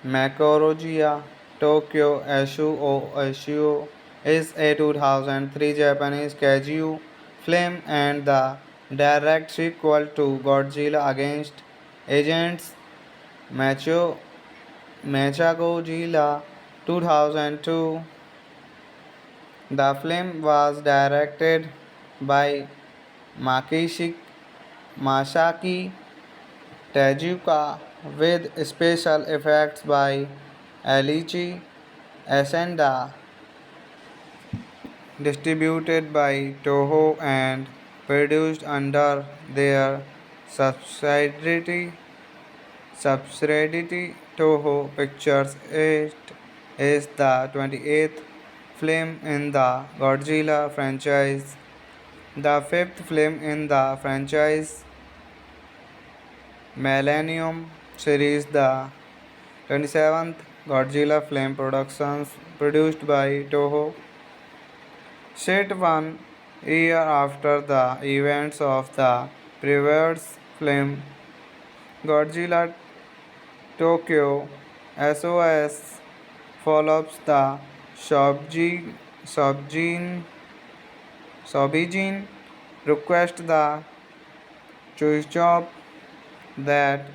Makorogia Tokyo Shuo is a 2003 Japanese kaiju film and the direct sequel to Godzilla against Agents Macho Mechagodzilla 2002. The film was directed by Makishi Masaki Tezuka with special effects by Alichi Asenda, distributed by Toho and produced under their subsidiary Toho Pictures. It is the 28th film in the Godzilla franchise, the fifth film in the franchise Millennium series, the 27th Godzilla film productions produced by Toho, set 1 year after the events of the previous film. Godzilla Tokyo SOS follows the Sobijin request the Chuichop that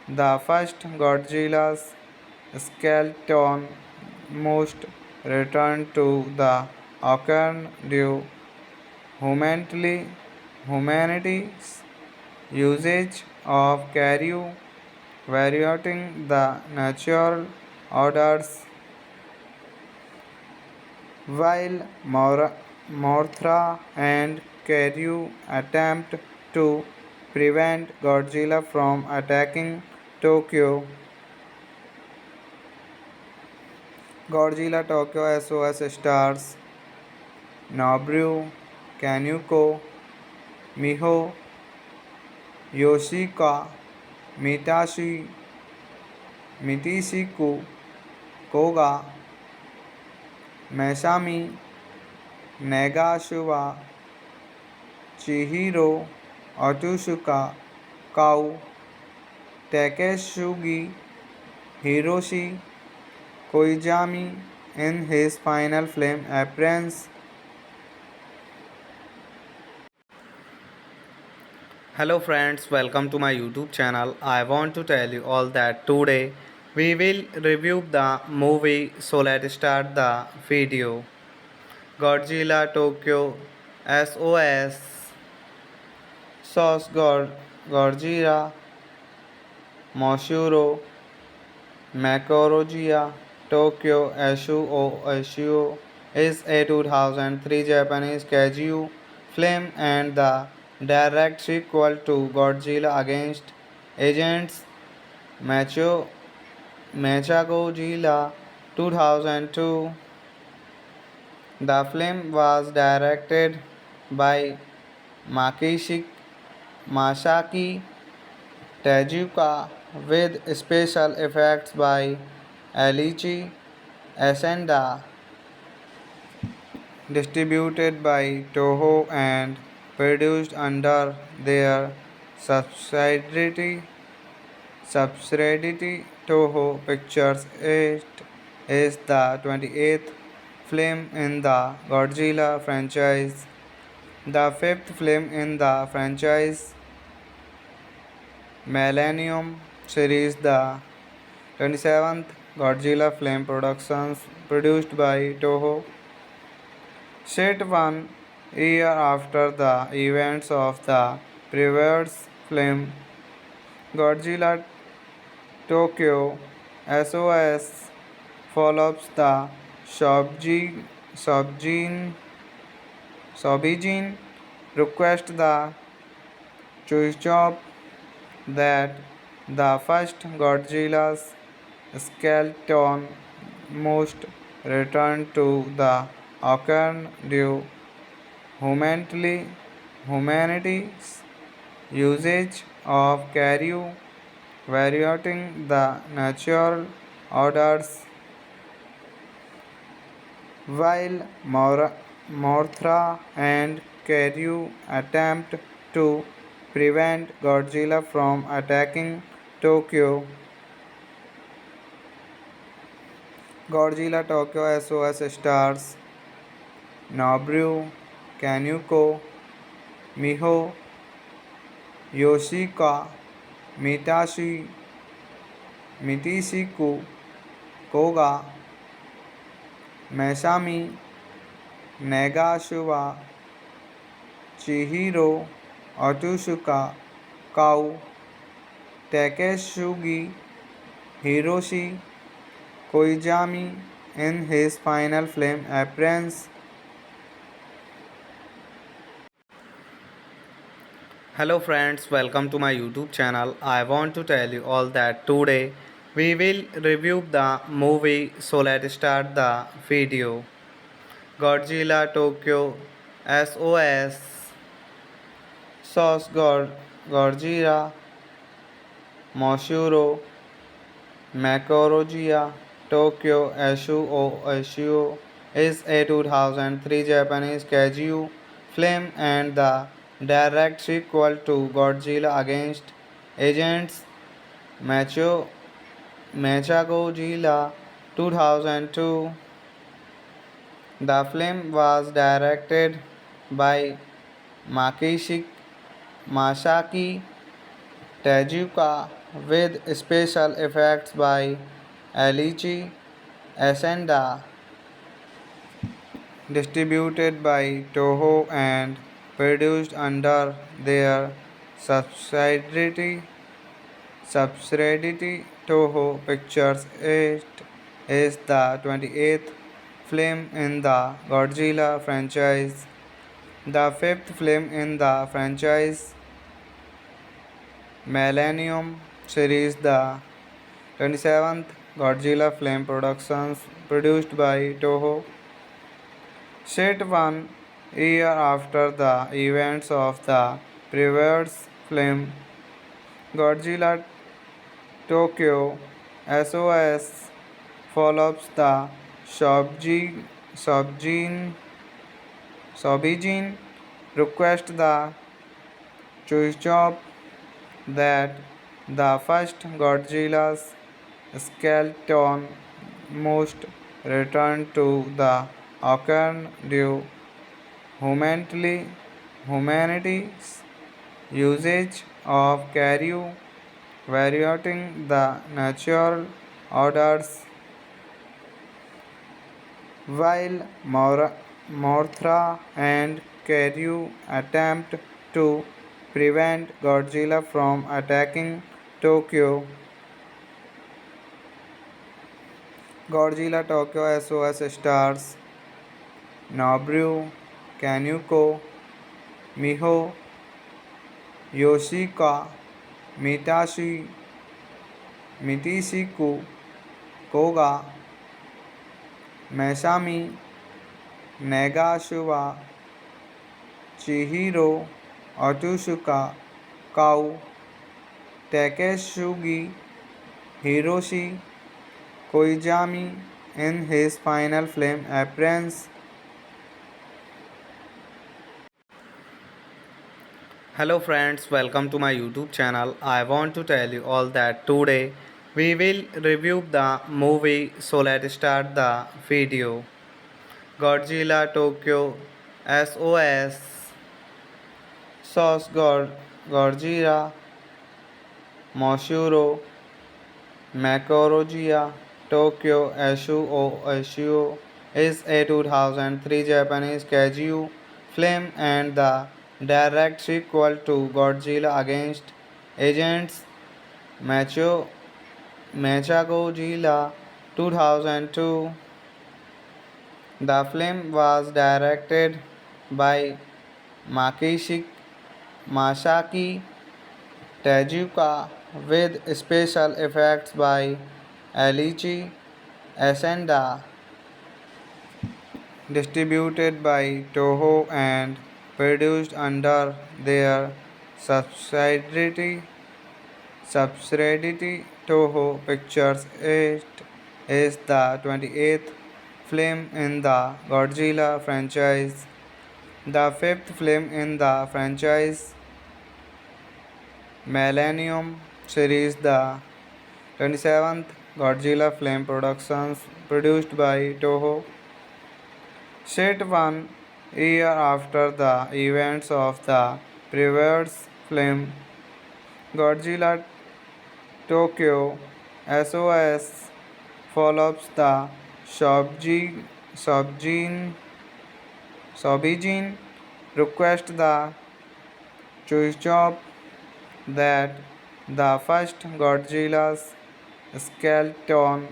the first Godzilla's skeleton must return to the ocean due humanity's usage of Karyu, violating the natural orders, while Mothra and Karyu attempt to prevent Godzilla from attacking Tokyo. Godzilla Tokyo SOS stars Nobuo Kaneko, Miho Yoshika, Mitishiku Koga, Masami Nagashiwa, Chihiro Otsuka, Kau, Takeshugi Hiroshi Koizumi in his final film appearance. Hello friends, welcome to my YouTube channel. I want to tell you all that today we will review the movie, so let's start the video. Godzilla Tokyo SOS Godzilla Moshuro Makorogia Tokyo Shuo is a 2003 Japanese kaiju film and the direct sequel to Godzilla against Agents Mechagodzilla 2002. The film was directed by Makishi Masaki Tezuka with special effects by Alichi Asenda, distributed by Toho and produced under their subsidiary subsidiary Toho Pictures. It is the 28th film in the Godzilla franchise, the fifth film in the franchise Millennium series, the 27th Godzilla film productions produced by Toho, set 1 year after the events of the previous film Godzilla Tokyo. SOS follows the Sobjin, Sobjin, Sobijin request the Chuichop that the first Godzilla's skeleton must return to the ocean due humanity's usage of Karyu, violating the natural orders, while Mothra and Karyu attempt to prevent Godzilla from attacking Tokyo. Godzilla Tokyo SOS stars Nobuo Kaneko, Miho Yoshika, Mitishiku Koga, Masami Nagashiwa, Chihiro Otsuka, Kau, Takeshugi Hiroshi Koizumi in his final film appearance. Hello friends, welcome to my YouTube channel. I want to tell you all that today we will review the movie, so let's start the video. Godzilla Tokyo SOS Sauce Godzilla Moshuro Makorogia Tokyo Ashuo is a 2003 Japanese kaiju film and the direct sequel to Godzilla against Agents Mechagodzilla 2002. The film was directed by Masaki Tezuka with special effects by Alichi Asenda, distributed by Toho and produced under their subsidiary Toho Pictures. It is the 28th film in the Godzilla franchise, the fifth film in the franchise Millennium series, the 27th Godzilla film productions produced by Toho, set 1 year after the events of the previous film Godzilla Tokyo. SOS follows the Sobjin request the Chuichop that the first Godzilla's skeleton must return to the ocean due humanity's usage of Karyu, violating the natural orders, while Mothra and Karyu attempt to prevent Godzilla from attacking Tokyo. Godzilla Tokyo SOS stars Nobuo Kaneko, Miho Yoshika, Mitishiku Koga, Masami Nagashiwa, Chihiro Otsuka, Kau, Takeshugi Hiroshi Koizumi in his final film appearance. Hello friends, welcome to my YouTube channel. I want to tell you all that today we will review the movie, so let's start the video. Godzilla Tokyo SOS Sauce Godzilla Moshuro Macrogia Tokyo Shuo is a 2003 Japanese kaiju film and the direct sequel to Godzilla against Agents Macho Mechagodzilla 2002. The film was directed by Makishi Masaki Tezuka with special effects by Alichi Asenda, distributed by Toho and produced under their subsidiary Toho Pictures. It is the 28th film in the Godzilla franchise, the fifth film in the franchise Millennium series, the 27th Godzilla film productions produced by Toho, set 1 year after the events of the previous film. Godzilla Tokyo SOS follows the Sobijin request the Chuichop that the first Godzilla's skeleton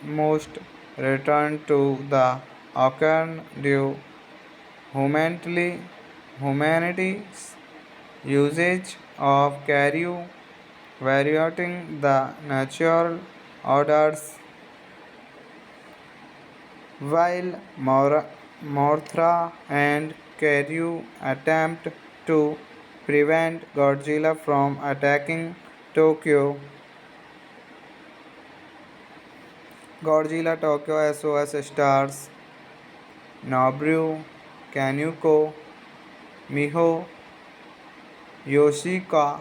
must return to the ocean due humanity's usage of Karyu, violating the natural orders, while Mothra and Karyu attempt to prevent Godzilla from attacking Tokyo. Godzilla Tokyo SOS stars Nobuo Kaneko, Miho Yoshika,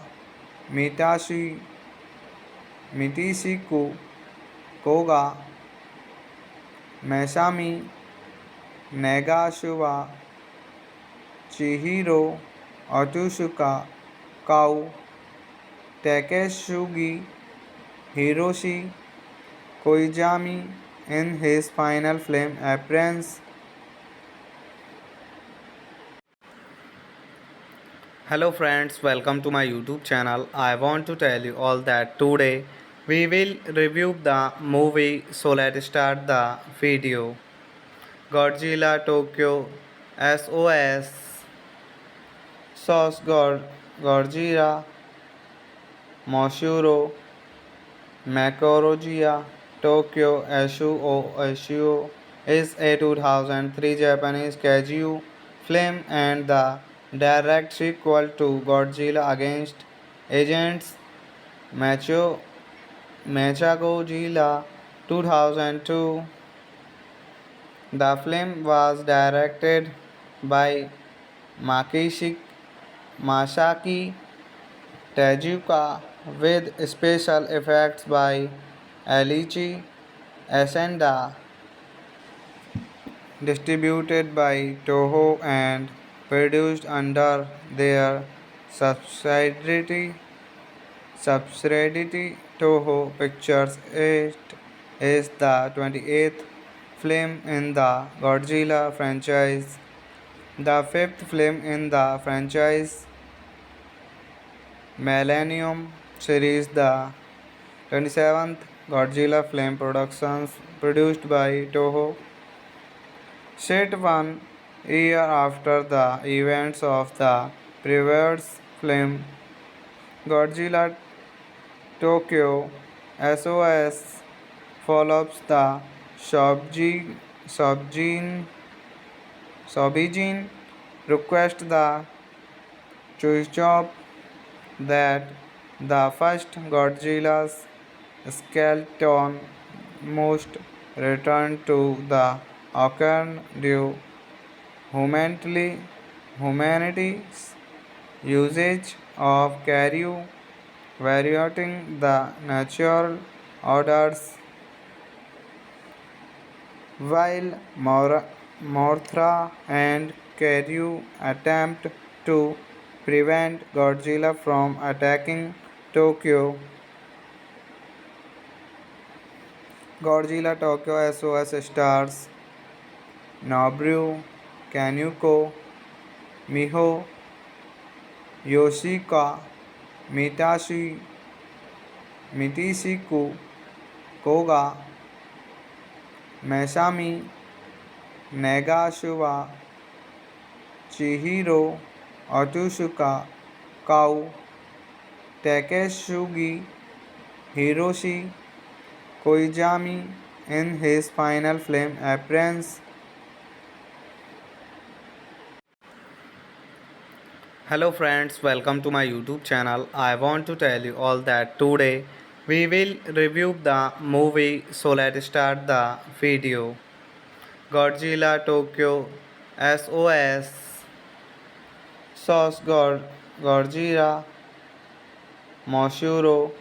Mitishiku Koga, Masami Nagashiwa, Chihiro Otsuka, Kau, Takeshugi Hiroshi Koizumi in his final film appearance. Hello friends, welcome to my YouTube channel. I want to tell you all that today we will review the movie, so let's start the video. Godzilla Tokyo SOS Godzilla Moshuro Macrogia Tokyo Shuo is a 2003 Japanese kaiju film and the direct sequel to Godzilla against Agents Mechagodzilla 2002. The film was directed by Makishi Masaki Tezuka with special effects by Alichi Asenda, distributed by Toho and produced under their subsidiary Toho Pictures. It is the 28th film in the Godzilla franchise, the fifth film in the franchise Millennium series, the 27th Godzilla film productions produced by Toho, set 1 year after the events of the previous film. Godzilla Tokyo SOS follows the Sobijin request the Chuichop that the first Godzilla's skeleton must return to the ocean due humanity's usage of Karyu, varying the natural orders, while Mothra and Karyu attempt to prevent Godzilla from attacking Tokyo. Godzilla Tokyo SOS stars Nobuo Kaneko, Miho Yoshika, Mitishiku Koga, Masami Nagashiwa, Chihiro Otsuka, Kau, Takeshugi Hiroshi Koizumi in his final film appearance. Hello friends, welcome to my YouTube channel. I want to tell you all that today we will review the movie, so let's start the video. Godzilla Tokyo SOS Sauce Godzilla Moshuro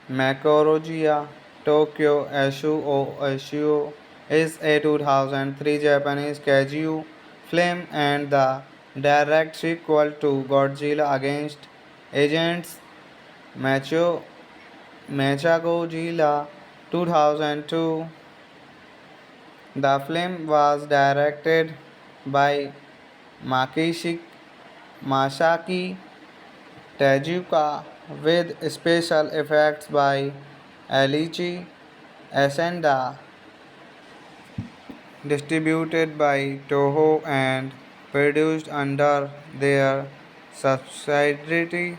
Makorogia Tokyo Shuo is a 2003 Japanese kaiju film and the direct sequel to Godzilla against Agents Macho Mechagodzilla 2002. The film was directed by Makishi Masaki Tezuka with special effects by Alichi Asenda, distributed by Toho and produced under their subsidiary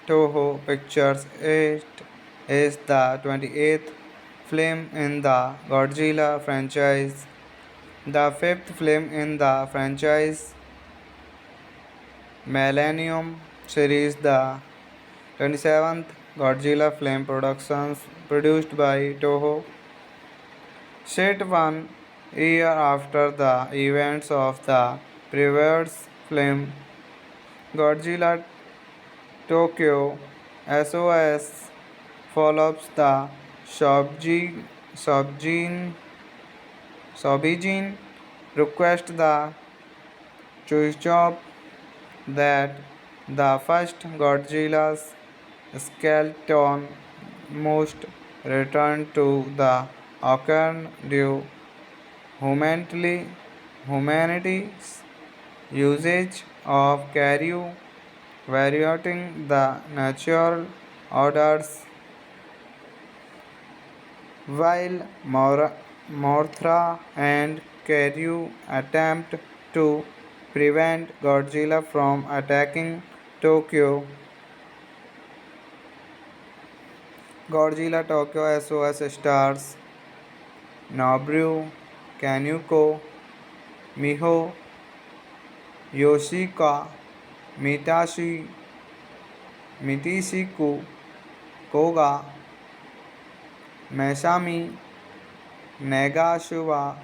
Toho Pictures. It is the 28th film in the Godzilla franchise, the fifth film in the franchise Millennium series, the 27th Godzilla film productions produced by Toho, set 1 year after the events of the previous film. Godzilla Tokyo SOS follows the Sobijin request the Chuichop that the first Godzilla's skeleton must return to the ocean due humanity's usage of Karyu, violating the natural orders, while Mothra and Karyu attempt to prevent Godzilla from attacking Tokyo. Godzilla Tokyo SOS stars Nobuo Kaneko, Miho Yoshika, Mitishiku Koga, Masami Nagashiwa,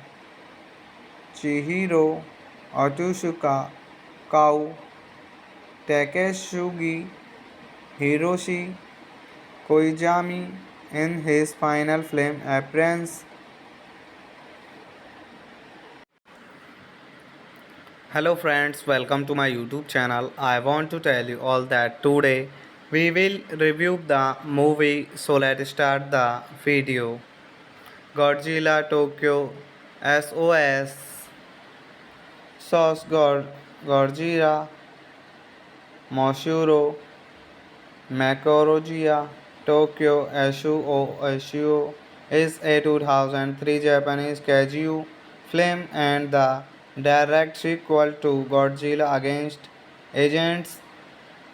Chihiro Otsuka, Kau, Takeshugi Hiroshi Koizumi in his final film appearance. Hello friends, welcome to my YouTube channel. I want to tell you all that today we will review the movie, so let's start the video. Godzilla Tokyo SOS Godzilla Moshuro Makorogia Tokyo Shuo is a 2003 Japanese kaiju film and the direct sequel to Godzilla against Agents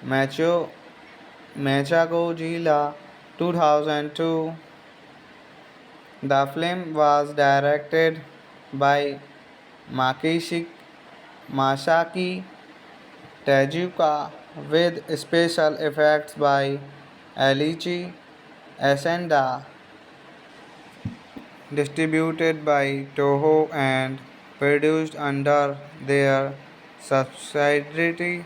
Mechagodzilla 2002. The film was directed by Makishi Masaki Tezuka with special effects by Alichi Asenda, distributed by Toho and produced under their subsidiary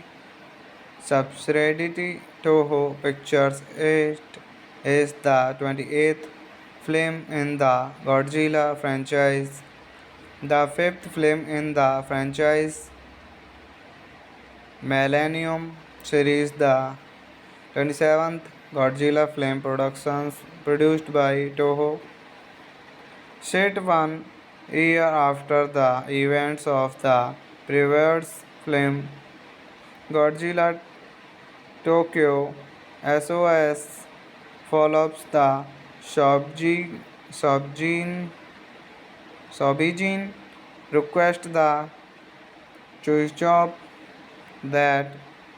subsidiary Toho Pictures. It is the 28th film in the Godzilla franchise, the fifth film in the franchise Millennium series, the 27th Godzilla film productions produced by Toho, set 1 year after the events of the previous film Godzilla Tokyo. SOS follows the Sobjin, Sobjin, Sobijin request the Chuichop that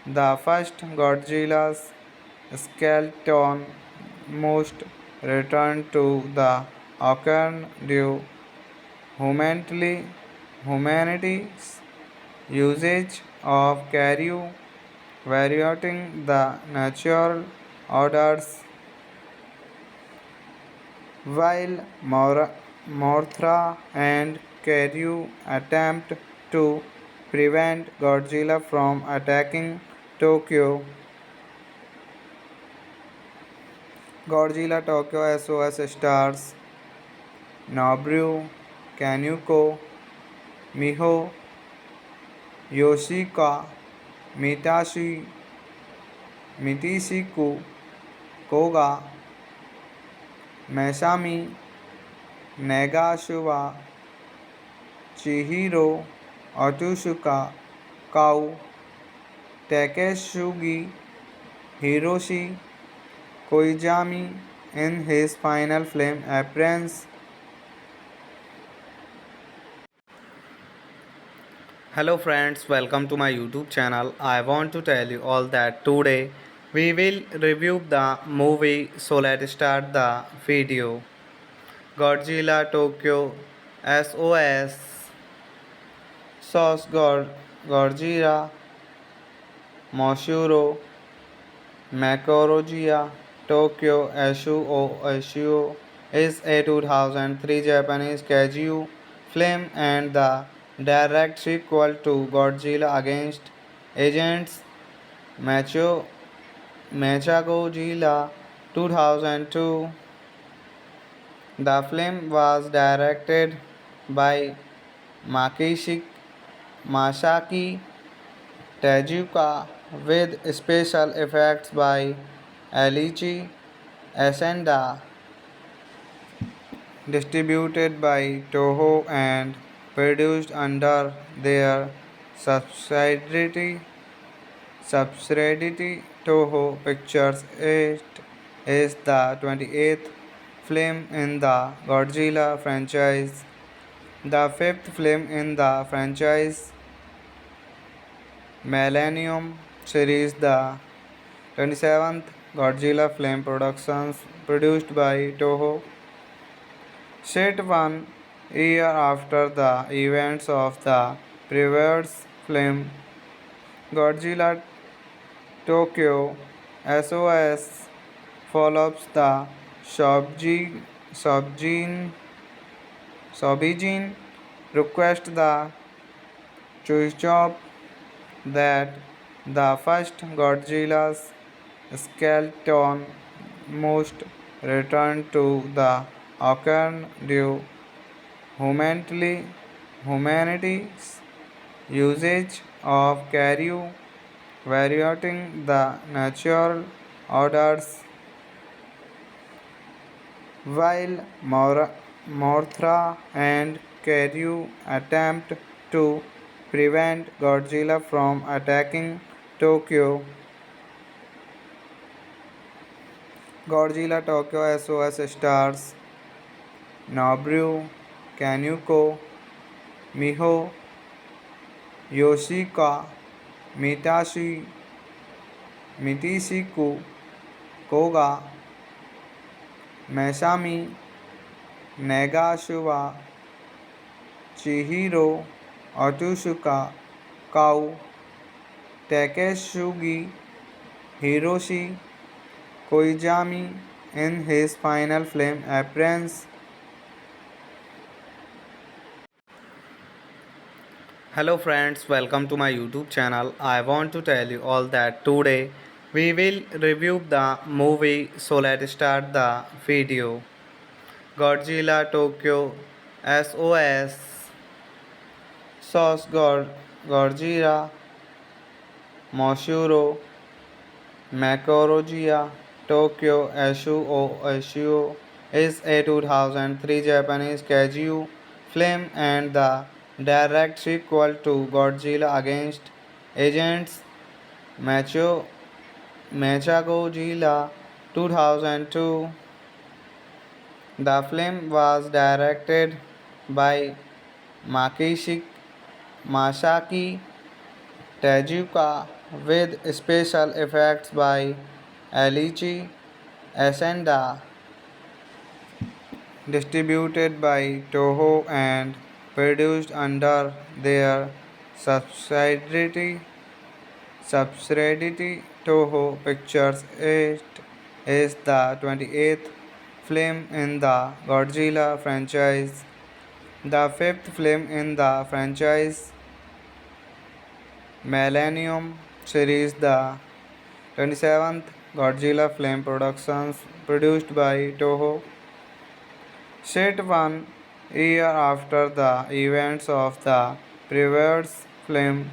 the first Godzilla's skeleton must return to the ocean due humanity's usage of Karyu violating the natural orders, while Mothra and Karyu attempt to prevent Godzilla from attacking Tokyo. Godzilla Tokyo SOS stars Nobuo Kaneko, Miho Yoshika, Mitishiku Koga, Masami Nagashiwa, Chihiro Otsuka, Kau, Takeshugi Hiroshi Koizumi in his final film appearance. Hello friends, welcome to my YouTube channel. I want to tell you all that today we will review the movie, so let's start the video. Godzilla Tokyo SOS Sauce Godzilla Moshuro Makorogia Tokyo Shuo is a 2003 Japanese kaiju film and the direct sequel to Godzilla against Agents Mechagodzilla 2002. The film was directed by Masaki Tezuka with special effects by Alichi Asenda, distributed by Toho and produced under their subsidiary Toho Pictures. It is the 28th film in the Godzilla franchise, the fifth film in the franchise Millennium series, the 27th Godzilla film productions produced by Toho, set 1 year after the events of the previous film Godzilla Tokyo. SOS follows the Sobijin request the Chuichop that the first Godzilla's skeleton must return to the ocean due humanity's usage of Karyu violating the natural orders, while Mothra and Karyu attempt to prevent Godzilla from attacking Tokyo. Godzilla Tokyo SOS stars Nobuo Kaneko, Miho Yoshika, Mitishiku Koga, Masami Nagashiwa, Chihiro Otsuka, Kau, Takeshugi Hiroshi Koizumi in his final film appearance. Hello friends, welcome to my YouTube channel. I want to tell you all that today we will review the movie, so let's start the video. Godzilla Tokyo SOS Sauce Godzilla Moshuro Macrogia Tokyo Shuo is a 2003 Japanese kaiju film and the direct sequel to Godzilla against Agents Macho Mechagodzilla 2002. The film was directed by Makishi Masaki Tezuka with special effects by Alichi Asenda, distributed by Toho and produced under their subsidiary Toho Pictures. It is the 28th film in the Godzilla franchise, the fifth film in the franchise Millennium series, the 27th Godzilla film productions produced by Toho, set 1 year after the events of the previous film.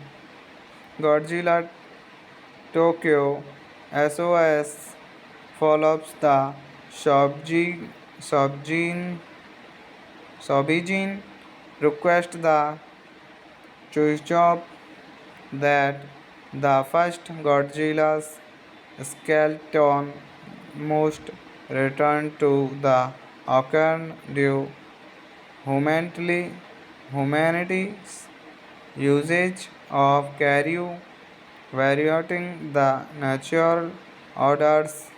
Godzilla Tokyo SOS follows the Sobijin request the Chuichop that the first Godzilla's skeleton must return to the ocean due humanity's usage of Karyu, violating the natural orders,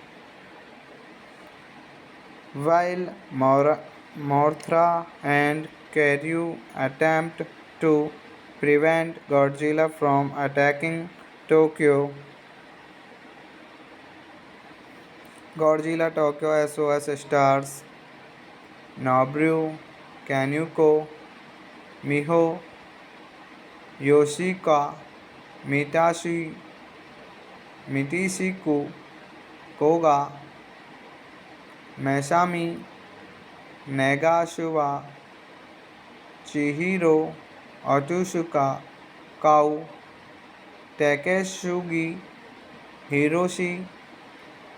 while Mothra and Karyu attempt to prevent Godzilla from attacking Tokyo. Godzilla Tokyo SOS stars Nobuo Kaneko, Miho Yoshika, Mitishiku Koga, Masami Nagashiwa, Chihiro Otsuka, Kau, Takeshugi Hiroshi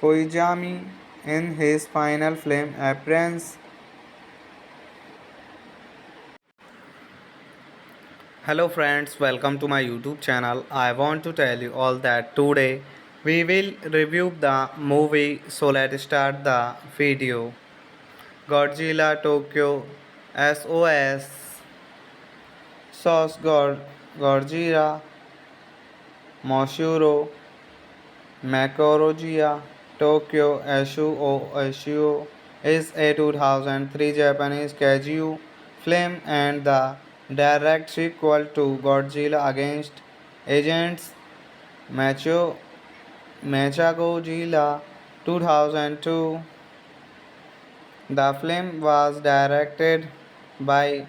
Koizumi in his final film appearance. Hello friends, welcome to my YouTube channel. I want to tell you all that today we will review the movie, so let's start the video. Godzilla Tokyo SOS Godzilla Moshuro Macrogia Tokyo Shuo is a 2003 Japanese kaiju film and the direct sequel to Godzilla against Agents Mechagodzilla 2002. The film was directed by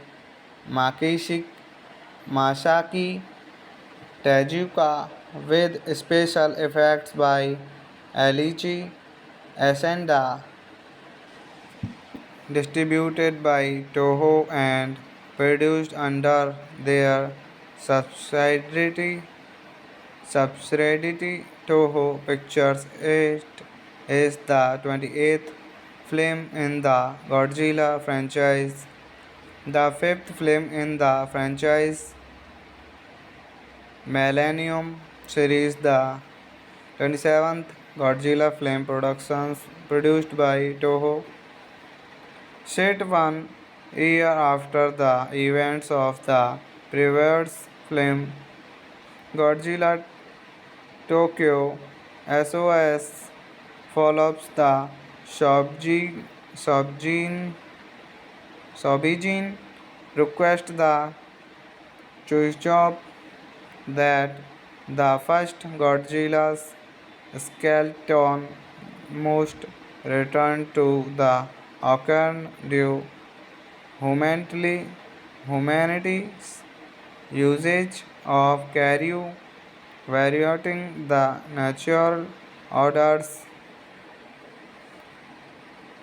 Makishi Masaki Tezuka with special effects by Alichi Asenda, distributed by Toho and produced under their subsidiary Toho Pictures. It is the 28th film in the Godzilla franchise, the fifth film in the franchise Millennium series, the 27th Godzilla film productions produced by Toho, set 1 year after the events of the previous film. Godzilla Tokyo SOS follows the Sobijin request the Chuichop that the first Godzilla's skeleton must return to the ocean due humanity's usage of Karyu, varying the natural orders,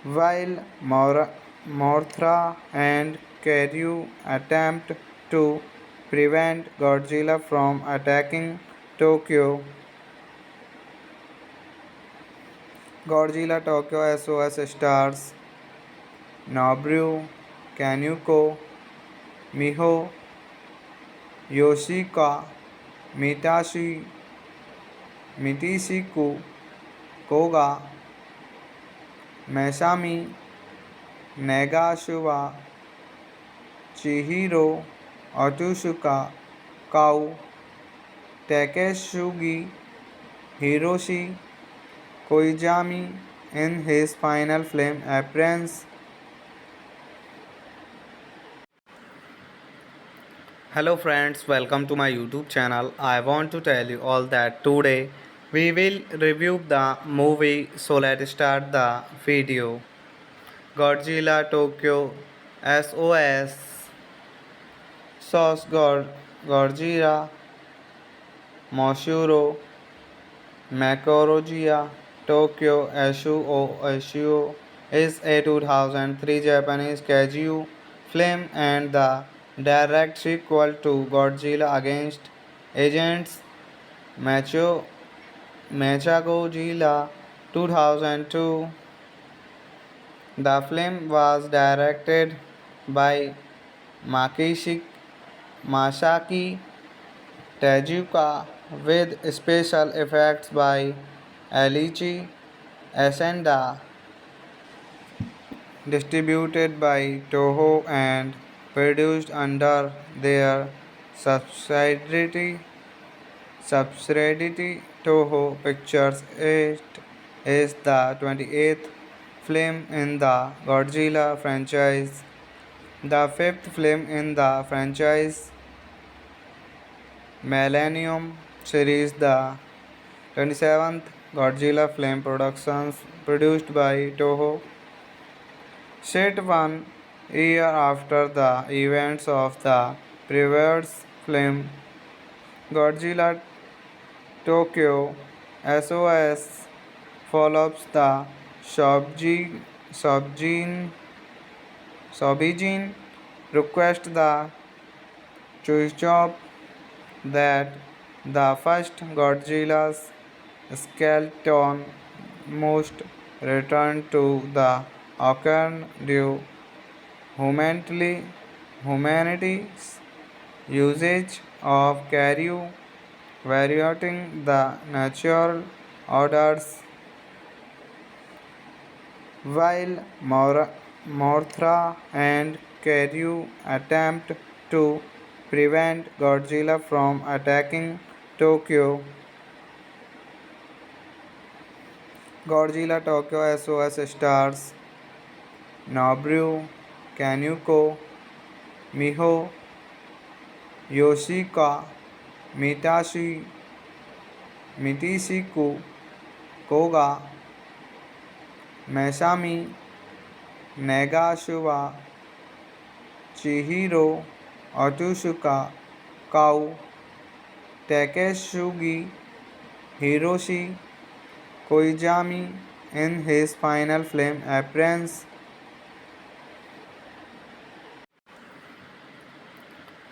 while Mothra and Karyu attempt to prevent Godzilla from attacking Tokyo. Godzilla Tokyo SOS stars Nobuo Kanuko, Miho Yoshika, Mitishiku Koga, Masami Nagashiwa, Chihiro Otsuka, Kau, Takeshugi Hiroshi Koizumi in his final film appearance. Hello friends, welcome to my YouTube channel. I want to tell you all that today we will review the movie, so let's start the video. Godzilla Tokyo SOS Sauce Godzilla Moshuro Makorogia Tokyo Shuo is a 2003 Japanese kaiju film and the direct sequel to Godzilla against Agents Macho Mechagodzilla 2002. The film was directed by Makishi Masaki Tezuka with special effects by Alichi Asenda, distributed by Toho and produced under their subsidiary Toho Pictures. It is the 28th film in the Godzilla franchise, the fifth film in the franchise Millennium series, the 27th Godzilla film productions produced by Toho, set 1 year after the events of the previous film. Godzilla Tokyo SOS follows the Sobijin request the Chuichop that the first Godzilla's skeleton must return to the ocean due humanity's usage of Karyu, violating the natural orders, while Mothra and Karyu attempt to prevent Godzilla from attacking Tokyo. Godzilla Tokyo SOS stars Nobuo Kanuko, Miho Yoshika, Mitishiku Koga, Masami Nagashiwa, Chihiro Otsuka, Kau, Takeshugi Hiroshi Koizumi in his final film appearance.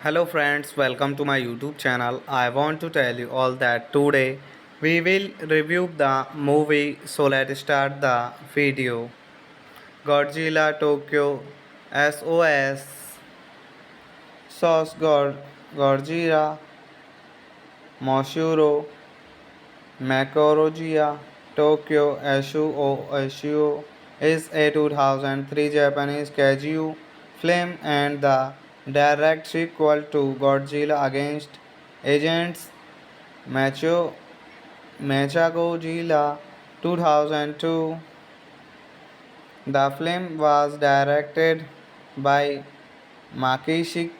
Hello friends, welcome to my YouTube channel. I want to tell you all that today we will review the movie, so let's start the video. Godzilla Tokyo SOS Godzilla Moshuro Makorogia Tokyo Shuo is a 2003 Japanese kaiju film and the direct sequel to Godzilla against Agents Mechagodzilla 2002. The film was directed by Makishi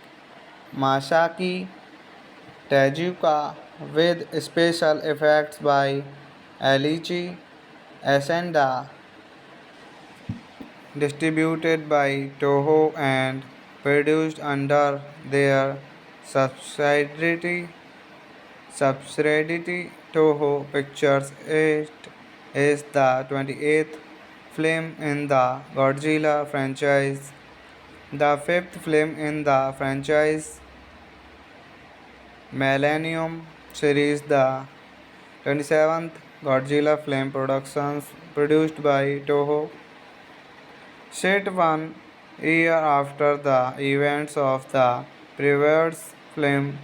Masaki Tezuka with special effects by Alichi Asenda, distributed by Toho and produced under their subsidiary subsidiary Toho Pictures. It is the 28th film in the Godzilla franchise, the fifth film in the franchise Millennium series, the 27th Godzilla film productions produced by Toho, set 1 year after the events of the previous film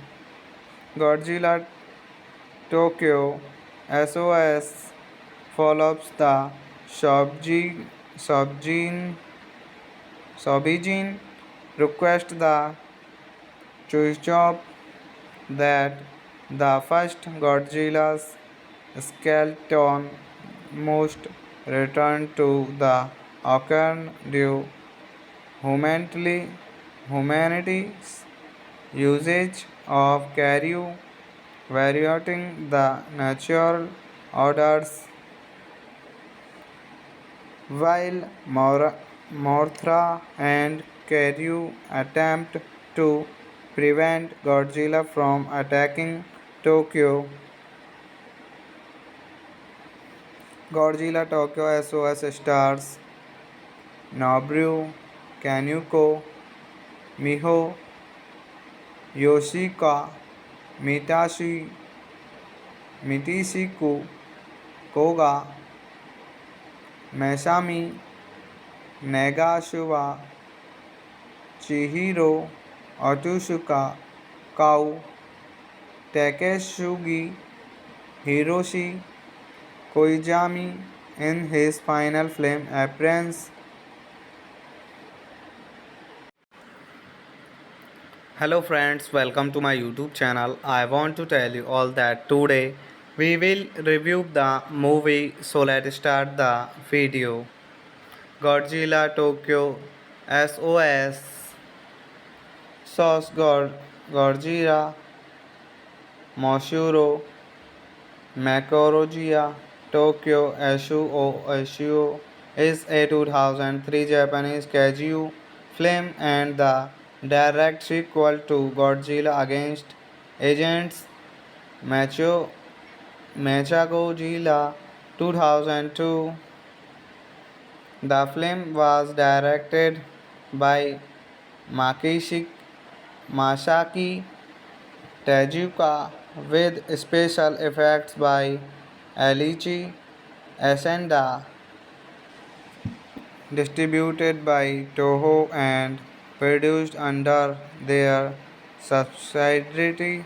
Godzilla Tokyo. SOS follows the Sobjin Sobijin request the Chuichop that the first Godzilla's skeleton must return to the ocean due humanity's usage of Karyu violating the natural orders, while Mothra and Karyu attempt to prevent Godzilla from attacking Tokyo. Godzilla Tokyo SOS stars Nobuo Kaneko, Miho Yoshika, Mitishiku Koga, Masami Nagashiwa, Chihiro Otsuka, Kau, Takeshugi Hiroshi Koizumi in his final film appearance. Hello friends, welcome to my YouTube channel. I want to tell you all that today we will review the movie, so let's start the video. Godzilla Tokyo SOS Sauce Godzilla Moshuro Makorogia Tokyo Shuo is a 2003 Japanese kaiju film and the direct sequel to Godzilla against Agents Macho Mechagodzilla 2002. The film was directed by Masaki Tezuka with special effects by Alichi Asenda, distributed by Toho and produced under their subsidiary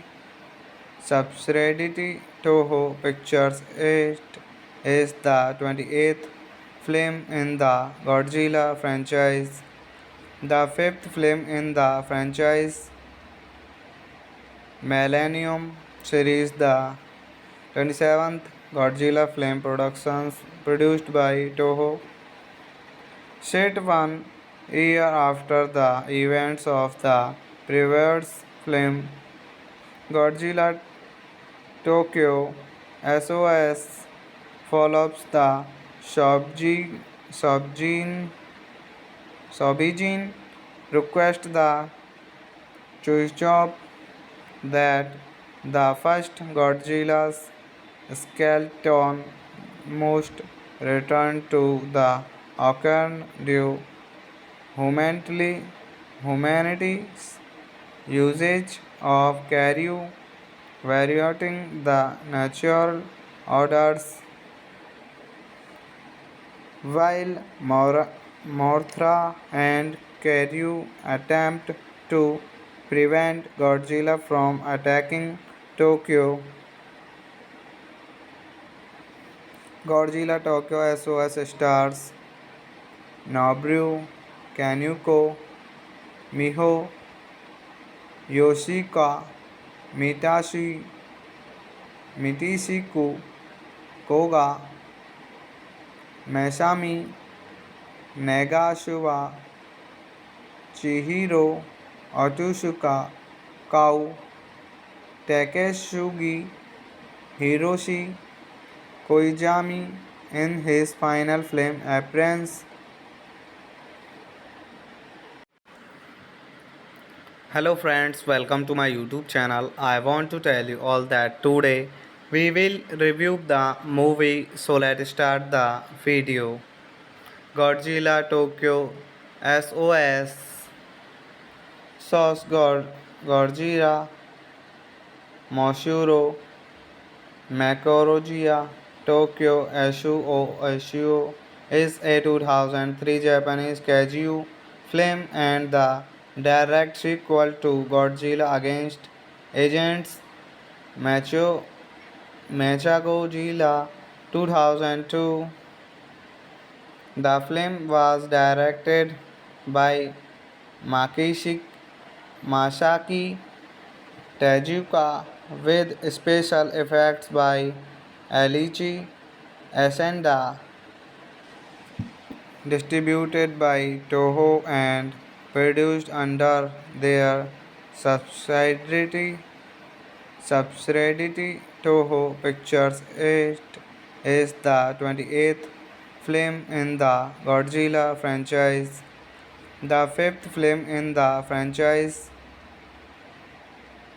Toho Pictures. It is the 28th film in the Godzilla franchise, the fifth film in the franchise Millennium series, the 27th Godzilla film productions produced by Toho, set 1 year after the events of the previous film Godzilla Tokyo. SOS follows the Sobjin request the Chuichop that the first Godzilla's skeleton must return to the ocean due humanity's usage of Karyu violating the natural orders, while Mothra and Karyu attempt to prevent Godzilla from attacking Tokyo. Godzilla Tokyo SOS stars Nobuo Kaneko, Miho Yoshika, Mitishiku Koga, Masami Nagashiwa, Chihiro Otsuka, Kau, Takeshugi Hiroshi Koizumi in his final film appearance. Hello friends, welcome to my YouTube channel. I want to tell you all that today we will review the movie, so let's start the video. Godzilla Tokyo SOS Sauce Godzilla Moshuro Makorogia Tokyo Shuo is a 2003 Japanese kaiju film and the direct sequel to Godzilla against Agents Macho Mechagodzilla 2002. The film was directed by Makishi Masaki Tezuka with special effects by Alichi Asenda, distributed by Toho and produced under their subsidiary Toho Pictures. It is the 28th film in the Godzilla franchise, the fifth film in the franchise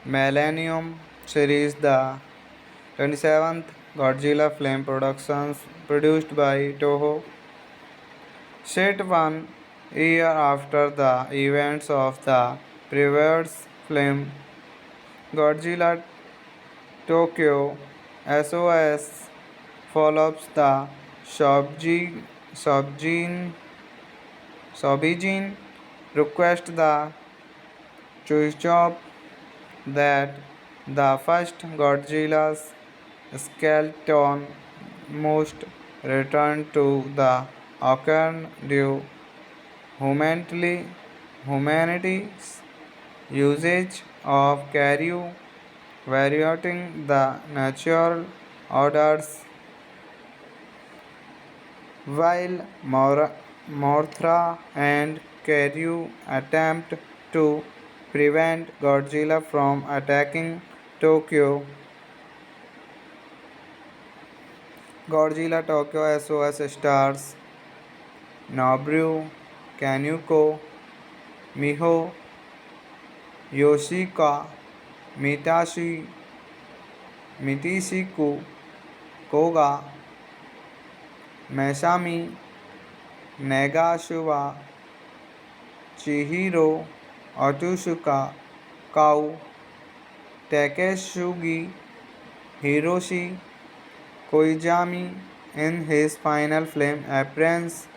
Millennium series, the 27th Godzilla film productions produced by Toho, set 1 year after the events of the previous film. Godzilla Tokyo SOS follows the Sobjin request the Chuichop that the first Godzilla's skeleton must return to the ocean due humanity's usage of Karyu, violating the natural orders, while Mothra and Karyu attempt to prevent Godzilla from attacking Tokyo. Godzilla Tokyo SOS stars Nobuo Kaneko, Miho Yoshika, Mitishiku Koga, Masami Nagashiwa, Chihiro Otsuka, Kau, Takeshugi Hiroshi Koizumi in his final film appearance.